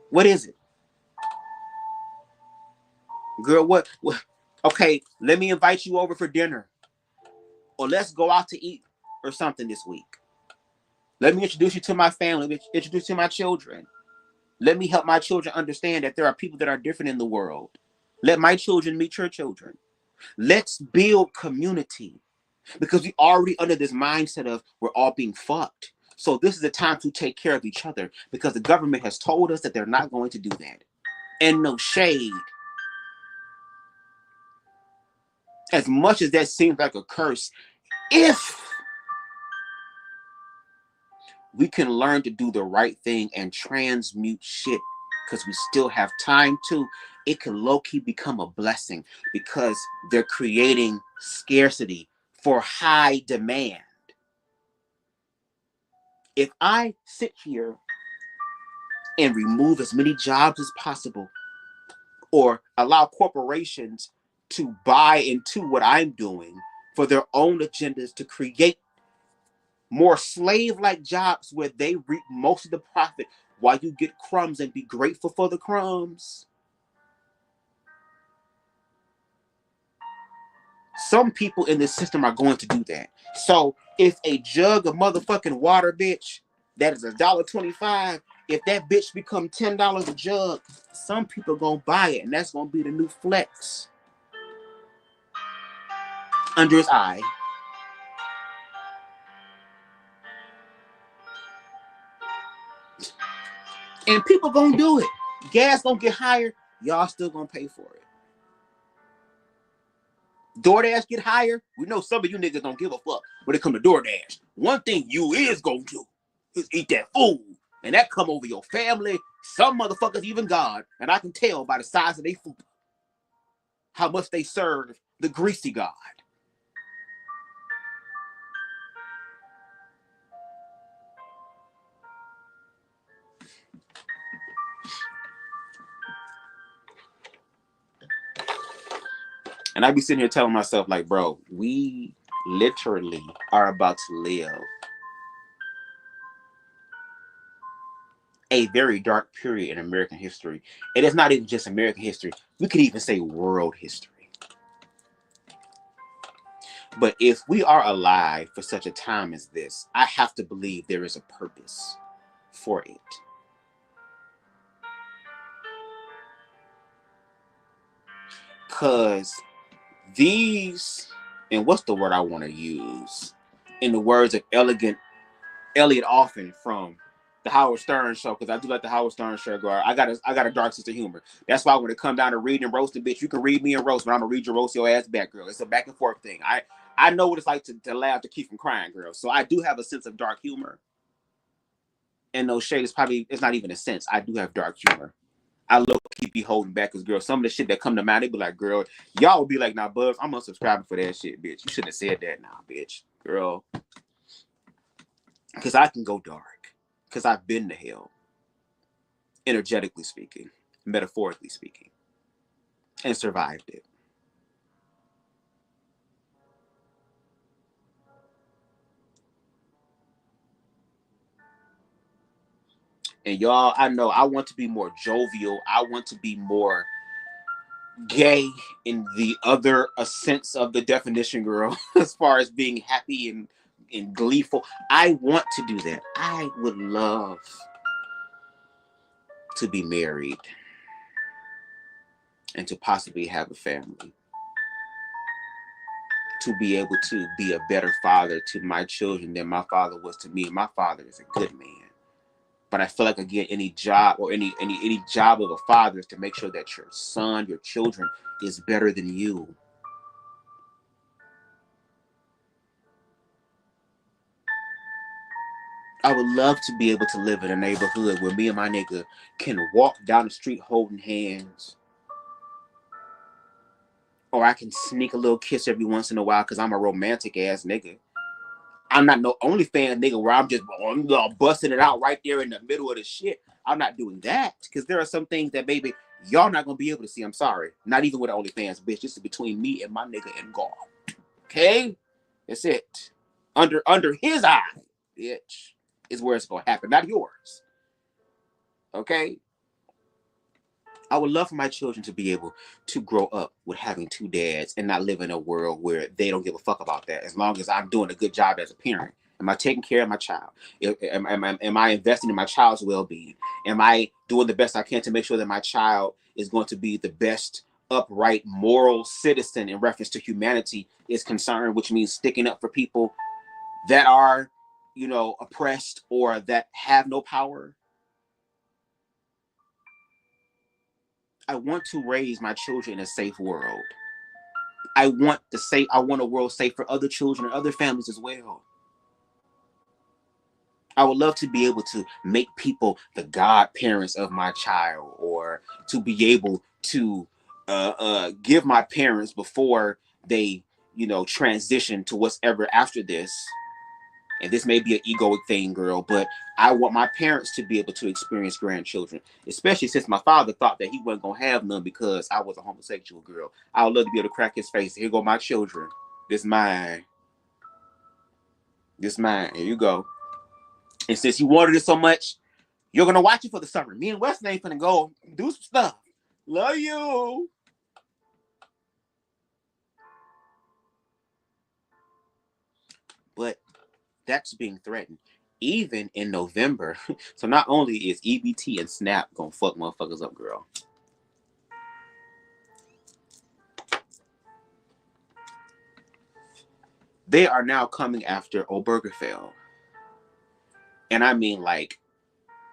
What is it? Girl, what? Okay, let me invite you over for dinner. Or let's go out to eat or something this week. Let me introduce you to my family. Let me introduce you to my children. Let me help my children understand that there are people that are different in the world. Let my children meet your children. Let's build community. Because we already under this mindset of we're all being fucked. So this is the time to take care of each other because the government has told us that they're not going to do that. And no shade. As much as that seems like a curse, if we can learn to do the right thing and transmute shit because we still have time to, it can low-key become a blessing because they're creating scarcity for high demand. If I sit here and remove as many jobs as possible or allow corporations to buy into what I'm doing for their own agendas to create more slave-like jobs where they reap most of the profit while you get crumbs and be grateful for the crumbs. Some people in this system are going to do that. So if a jug of motherfucking water, bitch, that is $1.25, if that bitch become $10 a jug, some people gonna buy it, and that's gonna be the new flex under his eye. And people gonna do it. Gas gonna get higher, y'all still gonna pay for it. DoorDash get higher, we know some of you niggas don't give a fuck when it come to DoorDash. One thing you is gonna do is eat that food. And that come over your family, some motherfuckers even God. And I can tell by the size of their food how much they serve the greasy God. And I be sitting here telling myself, like, bro, we literally are about to live a very dark period in American history. And it's not even just American history. We could even say world history. But if we are alive for such a time as this, I have to believe there is a purpose for it. Because these, and what's the word I want to use? In the words of Elliot Offen from the Howard Stern show, because I do like the Howard Stern show, girl. I got a dark sense of humor. That's why when it come down to reading and roasting, bitch, you can read me and roast, but I'm gonna read your roast your ass back, girl. It's a back and forth thing. I know what it's like to laugh to keep from crying, girl. So I do have a sense of dark humor. And no shade, it's not even a sense. I do have dark humor. I low-key be holding back because, girl, some of the shit that come to mind, they be like, girl, y'all will be like, nah, Bubs, I'm unsubscribing for that shit, bitch. You shouldn't have said that now, bitch. Girl. Because I can go dark. Because I've been to hell. Energetically speaking. Metaphorically speaking. And survived it. And y'all, I know I want to be more jovial. I want to be more gay in the other sense of the definition, girl, as far as being happy and gleeful. I want to do that. I would love to be married and to possibly have a family. To be able to be a better father to my children than my father was to me. And my father is a good man. But I feel like, again, any job or any job of a father is to make sure that your son, your children, is better than you. I would love to be able to live in a neighborhood where me and my nigga can walk down the street holding hands. Or I can sneak a little kiss every once in a while because I'm a romantic ass nigga. I'm not no OnlyFans nigga where I'm just busting it out right there in the middle of the shit. I'm not doing that because there are some things that, baby, y'all not going to be able to see. I'm sorry. Not even with OnlyFans, bitch. This is between me and my nigga and God. Okay? That's it. Under his eye, bitch, is where it's gonna happen, not yours. Okay? I would love for my children to be able to grow up with having two dads and not live in a world where they don't give a fuck about that. As long as I'm doing a good job as a parent. Am I taking care of my child? Am I investing in my child's well-being? Am I doing the best I can to make sure that my child is going to be the best, upright, moral citizen in reference to humanity is concerned, which means sticking up for people that are, oppressed or that have no power? I want to raise my children in a safe world. I want a world safe for other children and other families as well. I would love to be able to make people the godparents of my child, or to be able to give my parents before they, transition to what's ever after this. And this may be an egoic thing, girl, but I want my parents to be able to experience grandchildren, especially since my father thought that he wasn't going to have none because I was a homosexual girl. I would love to be able to crack his face. Here go my children. This mine. This mine. Here you go. And since you wanted it so much, you're going to watch it for the summer. Me and Weston ain't finna go do some stuff. Love you. But that's being threatened. Even in November. So not only is EBT and SNAP gonna fuck motherfuckers up, girl. They are now coming after Obergefell. And I mean, like,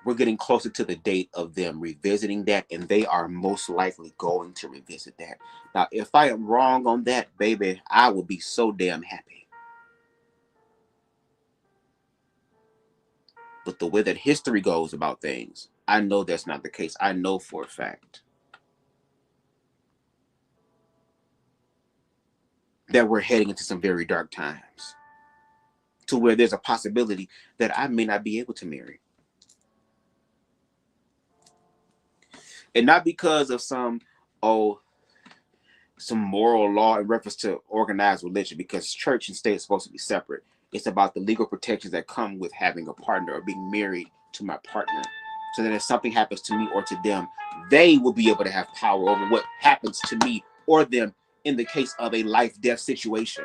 we're getting closer to the date of them revisiting that, and they are most likely going to revisit that. Now, if I am wrong on that, baby, I will be so damn happy. But the way that history goes about things, I know that's not the case. I know for a fact that we're heading into some very dark times, to where there's a possibility that I may not be able to marry. And not because of some moral law in reference to organized religion, because church and state is supposed to be separate. It's about the legal protections that come with having a partner or being married to my partner. So that if something happens to me or to them, they will be able to have power over what happens to me or them in the case of a life-death situation.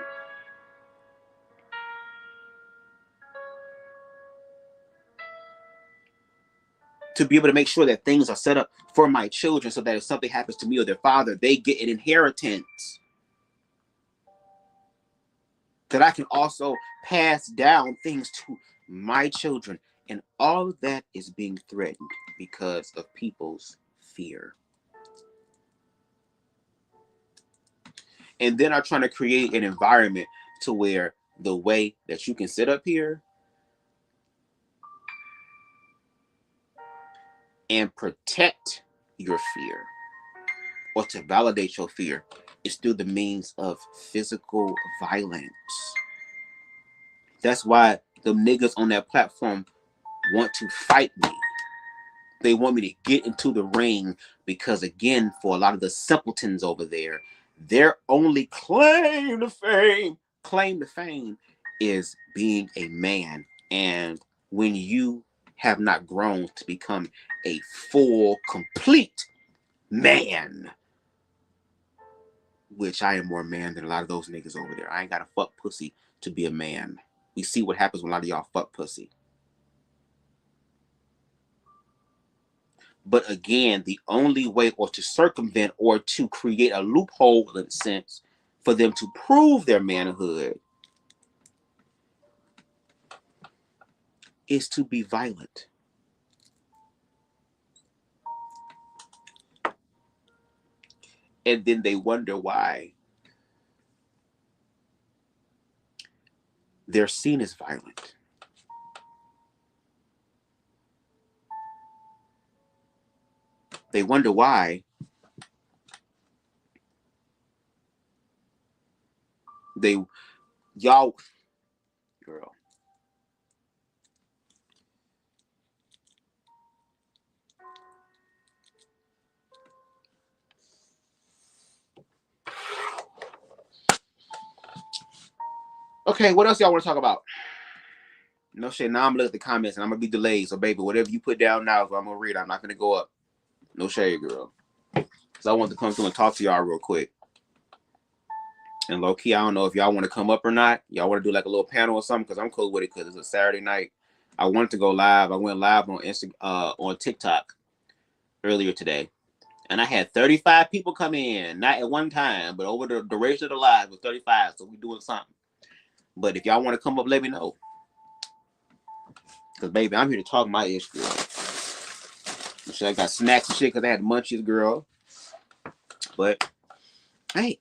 To be able to make sure that things are set up for my children so that if something happens to me or their father, they get an inheritance that I can also pass down things to my children. And all of that is being threatened because of people's fear. And then are trying to create an environment to where the way that you can sit up here and protect your fear, or to validate your fear, is through the means of physical violence. That's why the niggas on that platform want to fight me. They want me to get into the ring because, again, for a lot of the simpletons over there, their only claim to fame is being a man. And when you have not grown to become a full, complete man, which I am more man than a lot of those niggas over there. I ain't got to fuck pussy to be a man. We see what happens when a lot of y'all fuck pussy. But again, the only way, or to circumvent or to create a loophole in a sense for them to prove their manhood, is to be violent. And then they wonder why they're seen as violent. They wonder why y'all, girl. Okay, what else y'all want to talk about? No shit. Now I'm looking at the comments and I'm gonna be delayed. So baby, whatever you put down now is what I'm gonna read. I'm not gonna go up. No shade, girl. Cause I want to come through and talk to y'all real quick. And low key, I don't know if y'all want to come up or not. Y'all want to do like a little panel or something? Cause I'm cool with it. Cause it's a Saturday night. I wanted to go live. I went live on on TikTok earlier today, and I had 35 people come in, not at one time, but over the duration of the live was 35. So we doing something. But if y'all want to come up, let me know. Cause baby, I'm here to talk my ish, girl. I got snacks and shit because I had munchies, girl. But hey,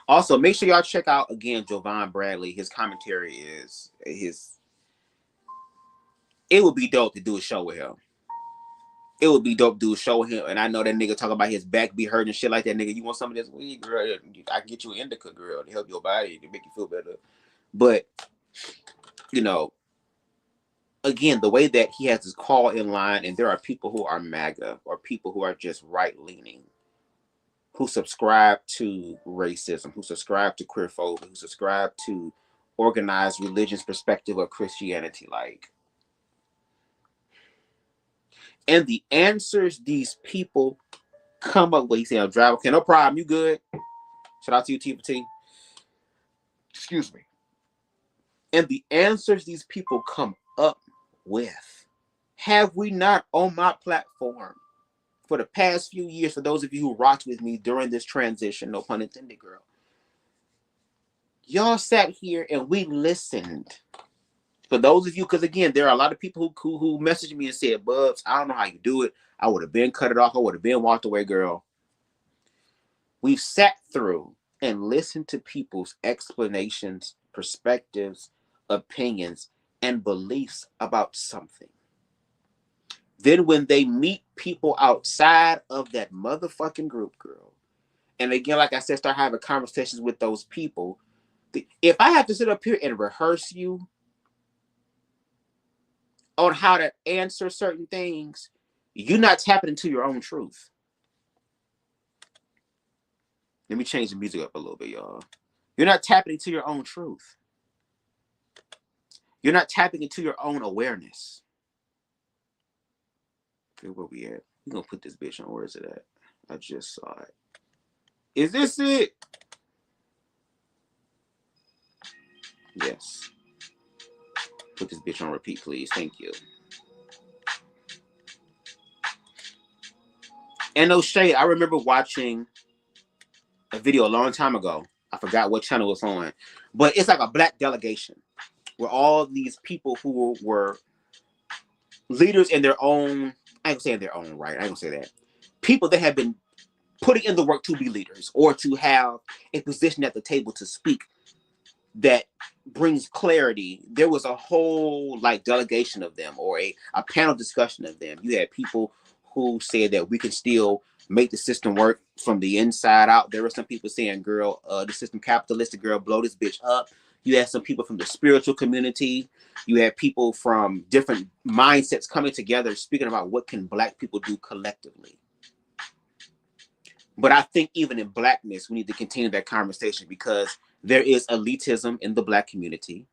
also make sure y'all check out again Jovan Bradley. His commentary is his. It would be dope to do a show with him. It would be dope to do a show with him. And I know that nigga talk about his back be hurting and shit like that. Nigga, you want some of this weed, girl? I can get you an indica, girl, to help your body, to make you feel better. But you know, again, the way that he has his call in line, and there are people who are MAGA or people who are just right-leaning, who subscribe to racism, who subscribe to queerphobia, who subscribe to organized religion's perspective of Christianity, like. And the answers these people come up with, you say, I'm driving, okay, no problem, you good? Shout out to you, T for T. Excuse me. And the answers these people come up with, have we not on my platform for the past few years, for those of you who rocked with me during this transition, no pun intended, girl, y'all sat here and we listened. For those of you, because again, there are a lot of people who messaged me and said, Bubs, I don't know how you do it. I would have been cut it off. I would have been walked away, girl. We've sat through and listened to people's explanations, perspectives, opinions, and beliefs about something. Then when they meet people outside of that motherfucking group, girl, and again, like I said, start having conversations with those people. If I have to sit up here and rehearse you on how to answer certain things, you're not tapping into your own truth. Let me change the music up a little bit, y'all. You're not tapping into your own truth. You're not tapping into your own awareness. Okay, where we at? We're going to put this bitch on. Where is it at? I just saw it. Is this it? Yes. Put this bitch on repeat, please. Thank you. And no shade, I remember watching a video a long time ago. I forgot what channel it's on. But it's like a black delegation where all these people who were leaders in their own, I ain't gonna say in their own right, I ain't gonna say that. People that have been putting in the work to be leaders or to have a position at the table to speak that brings clarity. There was a whole like delegation of them or a panel discussion of them. You had people who said that we can still make the system work from the inside out. There were some people saying, girl, the system capitalistic, girl, blow this bitch up. You had some people from the spiritual community. You had people from different mindsets coming together, speaking about what can Black people do collectively. But I think even in Blackness, we need to continue that conversation because there is elitism in the Black community.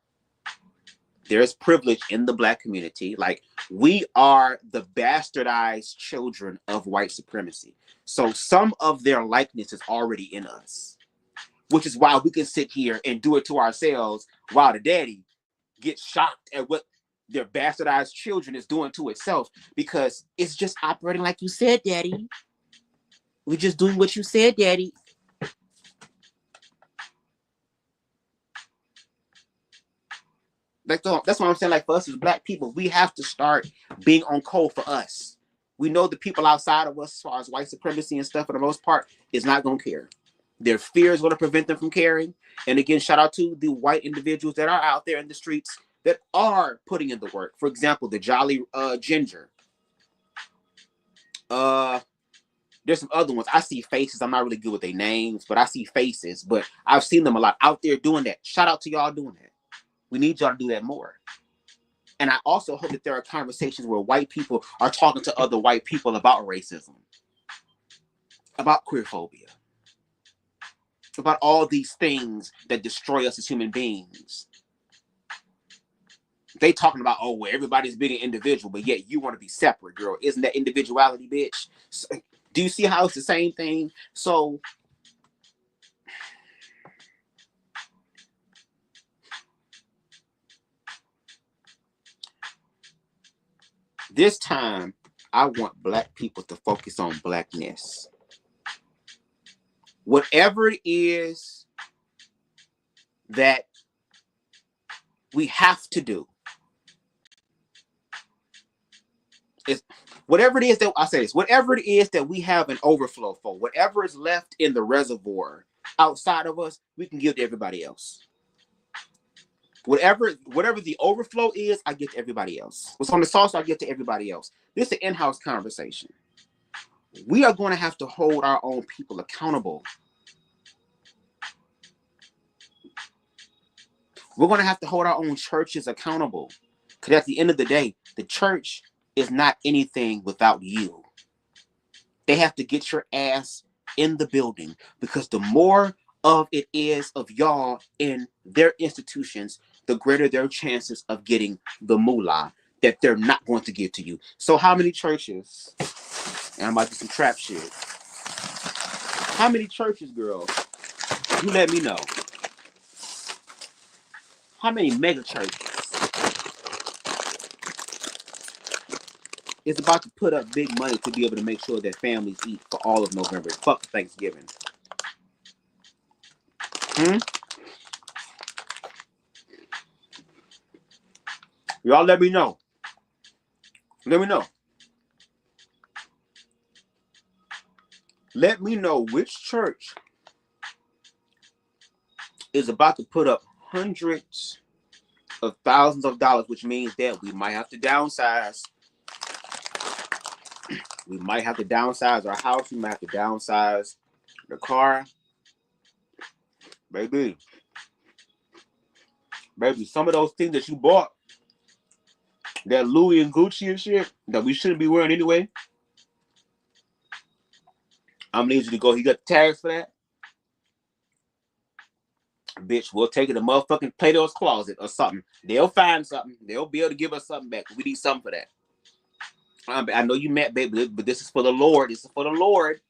There is privilege in the Black community. Like, we are the bastardized children of white supremacy. So some of their likeness is already in us, which is why we can sit here and do it to ourselves while the daddy gets shocked at what their bastardized children is doing to itself, because it's just operating like you said, daddy. We're just doing what you said, daddy. That's what I'm saying. Like, for us as Black people, we have to start being on code for us. We know the people outside of us, as far as white supremacy and stuff, for the most part, is not going to care. Their fear is going to prevent them from caring. And again, shout out to the white individuals that are out there in the streets that are putting in the work. For example, the Jolly Ginger. There's some other ones. I see faces. I'm not really good with their names, but I see faces. But I've seen them a lot out there doing that. Shout out to y'all doing that. We need y'all to do that more. And I also hope that there are conversations where white people are talking to other white people about racism, about queerphobia. about all these things that destroy us as human beings. They talking about, oh, well, everybody's being an individual, but yet you want to be separate, girl. Isn't that individuality, bitch? So, do you see how it's the same thing? So this time, I want Black people to focus on Blackness. Whatever it is that we have to do, is whatever it is that I say this, whatever it is that we have an overflow for, whatever is left in the reservoir outside of us, we can give to everybody else. Whatever the overflow is, I give to everybody else. What's on the sauce, I give to everybody else. This is an in-house conversation. We are going to have to hold our own people accountable. We're going to have to hold our own churches accountable. Because at the end of the day, the church is not anything without you. They have to get your ass in the building, because the more of it is of y'all in their institutions, the greater their chances of getting the moolah that they're not going to give to you. So how many churches, and I'm about to do some trap shit, how many churches, girl, you let me know, how many mega churches is about to put up big money to be able to make sure that families eat for all of November? Fuck Thanksgiving. Y'all let me know. Let me know. Let me know which church is about to put up hundreds of thousands of dollars, which means that we might have to downsize. We might have to downsize our house. We might have to downsize the car. Baby, some of those things that you bought, that Louis and Gucci and shit, that we shouldn't be wearing anyway, I'm gonna need you to go. You got the tags for that? Bitch, we'll take it to motherfucking Plato's Closet or something. They'll find something. They'll be able to give us something back. We need something for that. I know you mad, baby, but this is for the Lord. This is for the Lord.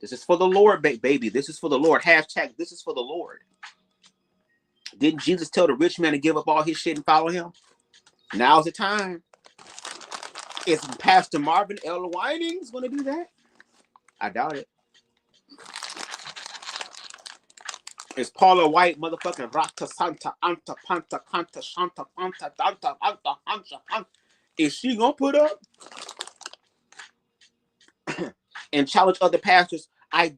This is for the Lord, baby. This is for the Lord. Hashtag, this is for the Lord. Didn't Jesus tell the rich man to give up all his shit and follow him? Now's the time. Is Pastor Marvin L. Winings going to do that? I doubt it. Is Paula White motherfucking Rata Santa Anta Panta Canta Shanta Panta Danta Anta Hancha Panta? Is she going to put up and challenge other pastors? I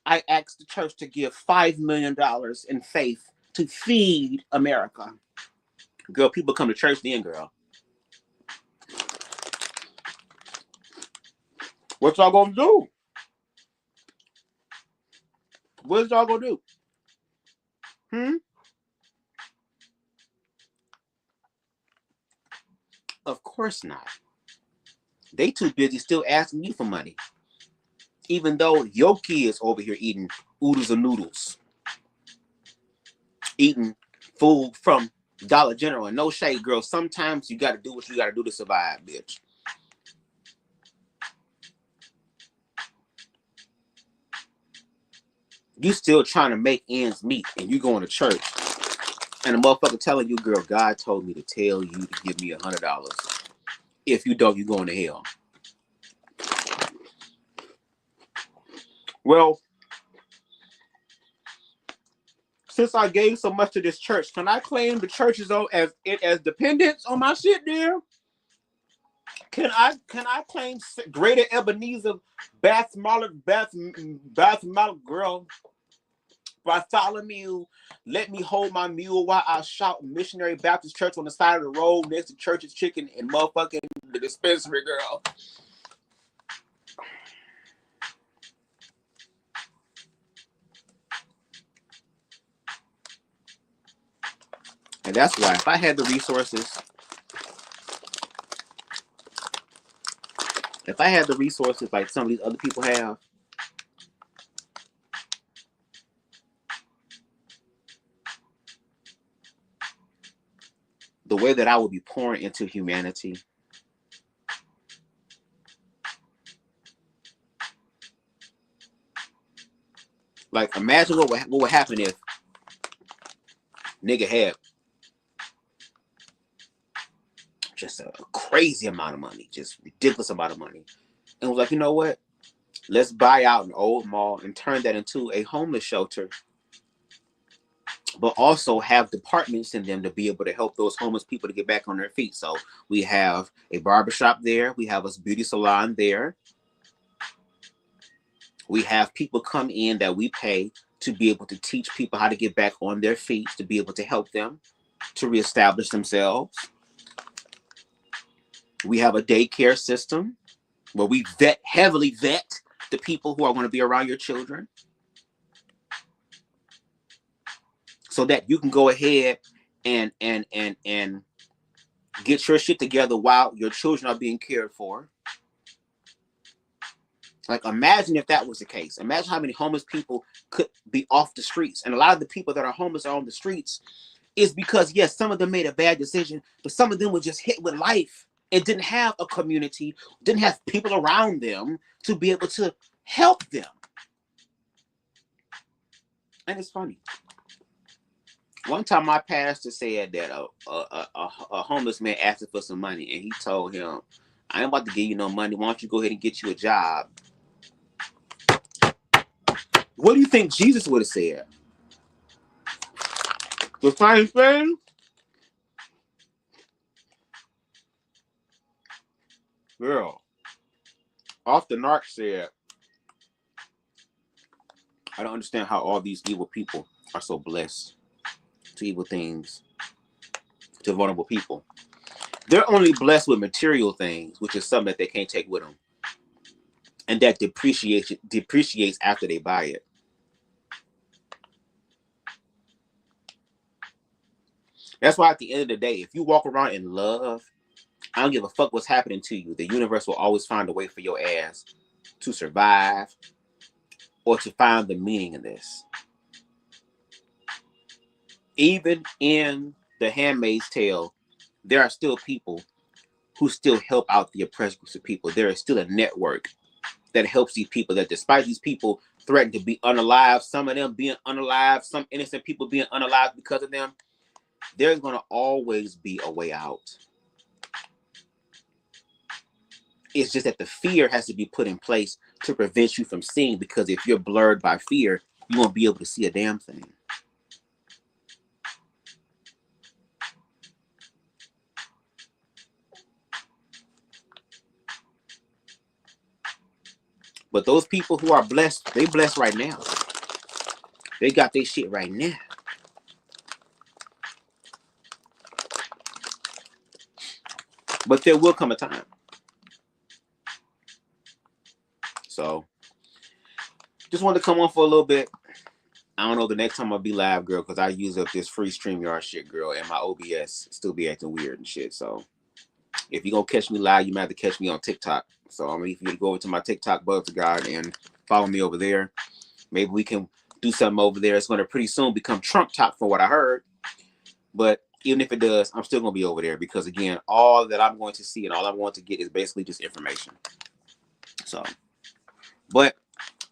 asked the church to give $5 million in faith to feed America. Girl, people come to church then, girl. What y'all gonna do? What y'all gonna do? Of course not. They too busy still asking you for money. Even though your kids over here eating oodles and noodles. Eating food from Dollar General. And no shade, girl. Sometimes you gotta do what you gotta do to survive, bitch. You still trying to make ends meet, and you going to church, and a motherfucker telling you, girl, God told me to tell you to give me $100. If you don't, you going to hell. Well, since I gave so much to this church, can I claim the church is as dependents on my shit, dear? Can I claim Greater Ebenezer Bath girl? Bartholomew, let me hold my mule while I shout Missionary Baptist Church on the side of the road next to Church's Chicken and motherfucking the dispensary, girl. And that's why if I had the resources, like some of these other people have, the way that I would be pouring into humanity. Like, imagine what would happen if nigga had just a crazy amount of money, just ridiculous amount of money, and was like, you know what? Let's buy out an old mall and turn that into a homeless shelter, but also have departments in them to be able to help those homeless people to get back on their feet. So we have a barbershop there. We have a beauty salon there. We have people come in that we pay to be able to teach people how to get back on their feet, to be able to help them to reestablish themselves. We have a daycare system where we heavily vet the people who are going to be around your children, so that you can go ahead and get your shit together while your children are being cared for. Like, imagine if that was the case. Imagine how many homeless people could be off the streets. And a lot of the people that are homeless are on the streets is because, yes, some of them made a bad decision, but some of them were just hit with life and didn't have a community, didn't have people around them to be able to help them. And it's funny. One time my pastor said that a homeless man asked him for some money, and he told him, I ain't about to give you no money. Why don't you go ahead and get you a job? What do you think Jesus would have said? The same thing? Girl, off the narc said, I don't understand how all these evil people are so blessed to evil things, to vulnerable people. They're only blessed with material things, which is something that they can't take with them, and that depreciates after they buy it. That's why at the end of the day, if you walk around in love, I don't give a fuck what's happening to you. The universe will always find a way for your ass to survive or to find the meaning in this. Even in The Handmaid's Tale, there are still people who still help out the oppressed groups of people. There is still a network that helps these people, that despite these people threatening to be unalive, some of them being unalive, some innocent people being unalive because of them, there's going to always be a way out. It's just that the fear has to be put in place to prevent you from seeing, because if you're blurred by fear, you won't be able to see a damn thing. But those people who are blessed, they blessed right now. They got their shit right now. But there will come a time. So, just wanted to come on for a little bit. I don't know the next time I'll be live, girl, because I use up this free StreamYard shit, girl, and my OBS still be acting weird and shit. So, if you're going to catch me live, you might have to catch me on TikTok. So, I mean, if you go over to my TikTok, BUBZ God, and follow me over there, maybe we can do something over there. It's going to pretty soon become Trump Top from what I heard. But even if it does, I'm still going to be over there because, again, all that I'm going to see and all I'm going to get is basically just information. So, but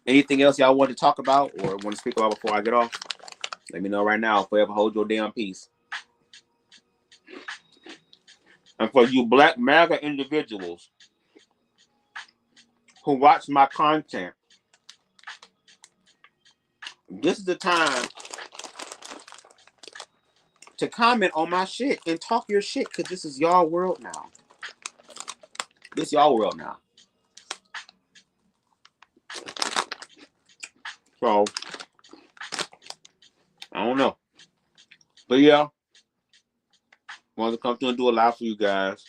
anything else y'all want to talk about or want to speak about before I get off? Let me know right now. Forever hold your damn peace. And for you Black MAGA individuals who watch my content, this is the time to comment on my shit and talk your shit, because this is y'all world now. This y'all world now. So, I don't know. But yeah, wanted to come through and do a live for you guys.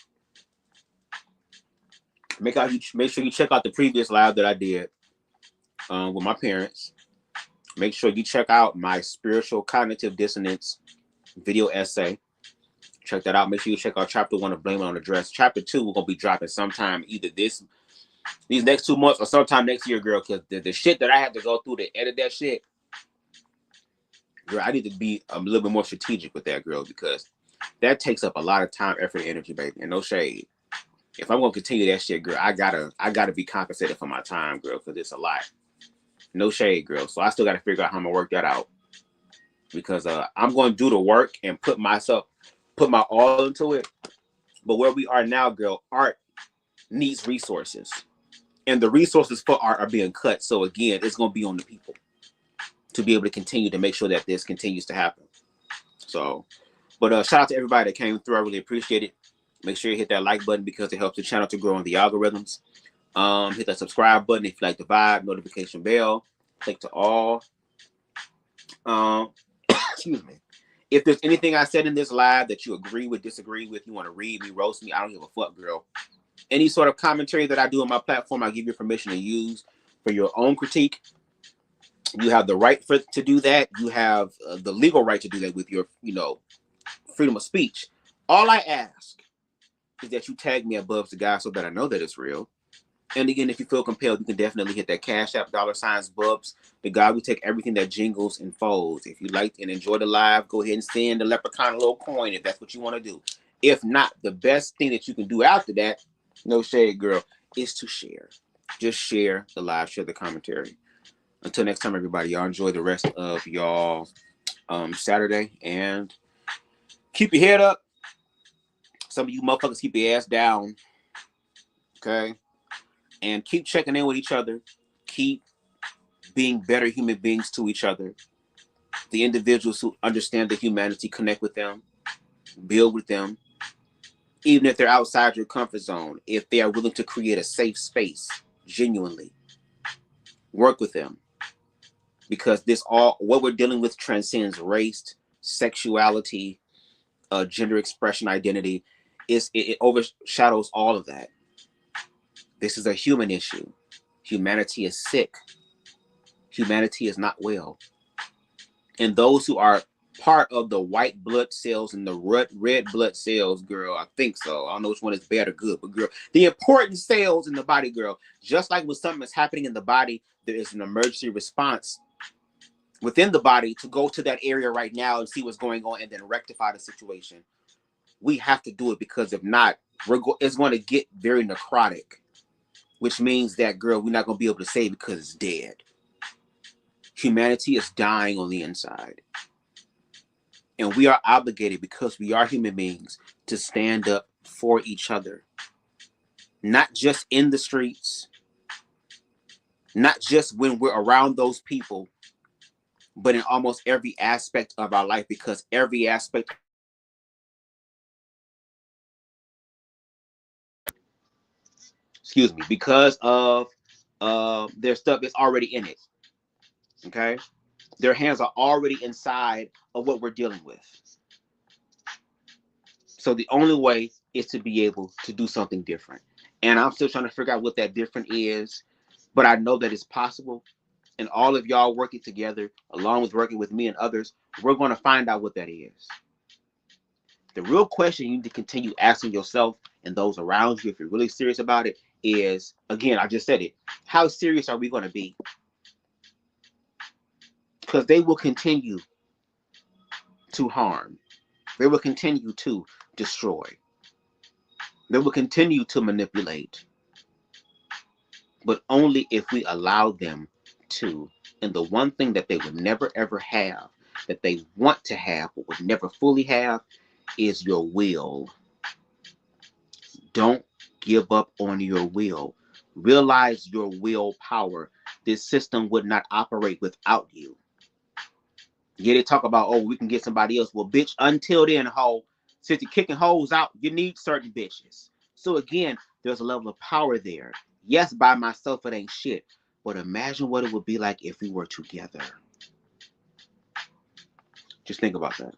Make sure you check out the previous live that I did with my parents. Make sure you check out my spiritual cognitive dissonance video essay. Check that out. Make sure you check out chapter 1 of Blame It on the Dress. Chapter 2 we're gonna be dropping sometime either these next 2 months or sometime next year, girl. Because the shit that I had to go through to edit that shit, girl, I need to be a little bit more strategic with that, girl, because that takes up a lot of time, effort, and energy, baby. And no shade. If I'm gonna continue that shit, girl, I gotta be compensated for my time, girl, because it's a lot. No shade, girl. So I still gotta figure out how I'm gonna work that out. Because I'm gonna do the work and put my all into it. But where we are now, girl, art needs resources. And the resources for art are being cut. So again, it's gonna be on the people to be able to continue to make sure that this continues to happen. So, but shout out to everybody that came through. I really appreciate it. Make sure you hit that like button because it helps the channel to grow on the algorithms. Hit that subscribe button if you like the vibe, notification bell. Click to all. Excuse me. If there's anything I said in this live that you agree with, disagree with, you want to read me, roast me, I don't give a fuck, girl. Any sort of commentary that I do on my platform, I give you permission to use for your own critique. You have the right to do that. You have the legal right to do that with your, freedom of speech. All I ask is that you tag me at BUBZ guy so that I know that it's real. And again, if you feel compelled, you can definitely hit that Cash App, $signs BUBZ the guy. We take everything that jingles and folds. If you like and enjoy the live, go ahead and send the leprechaun a little coin if that's what you want to do. If not, the best thing that you can do after that, no shade, girl, is to share. Just share the live, share the commentary. Until next time, everybody, y'all enjoy the rest of y'all Saturday and keep your head up. Some of you motherfuckers keep your ass down. Okay? And keep checking in with each other. Keep being better human beings to each other. The individuals who understand the humanity, connect with them, build with them. Even if they're outside your comfort zone, if they are willing to create a safe space, genuinely, work with them. Because what we're dealing with transcends race, sexuality, gender expression, identity. It overshadows all of that. This is a human issue. Humanity is sick. Humanity is not well. And those who are part of the white blood cells and the red blood cells, girl, I think so. I don't know which one is bad or good, but girl, the important cells in the body, girl, just like when something is happening in the body, there is an emergency response within the body to go to that area right now and see what's going on and then rectify the situation. We have to do it because if not, it's going to get very necrotic, which means that, girl, we're not going to be able to save it because it's dead. Humanity is dying on the inside. And we are obligated, because we are human beings, to stand up for each other. Not just in the streets, not just when we're around those people, but in almost every aspect of our life, because every aspect, because of their stuff is already in it. Okay? Their hands are already inside of what we're dealing with. So the only way is to be able to do something different. And I'm still trying to figure out what that different is, but I know that it's possible. And all of y'all working together, along with working with me and others, we're going to find out what that is. The real question you need to continue asking yourself and those around you, if you're really serious about it, is, again, I just said it, how serious are we going to be? Because they will continue to harm. They will continue to destroy. They will continue to manipulate. But only if we allow them to. And the one thing that they would never ever have, that they want to have, but would never fully have, is your will. Don't give up on your will. Realize your willpower. This system would not operate without you. Yeah, they talk about, oh, we can get somebody else. Well, bitch, until then, hoe, since you're kicking hoes out, you need certain bitches. So again, there's a level of power there. Yes, by myself, it ain't shit. But imagine what it would be like if we were together. Just think about that.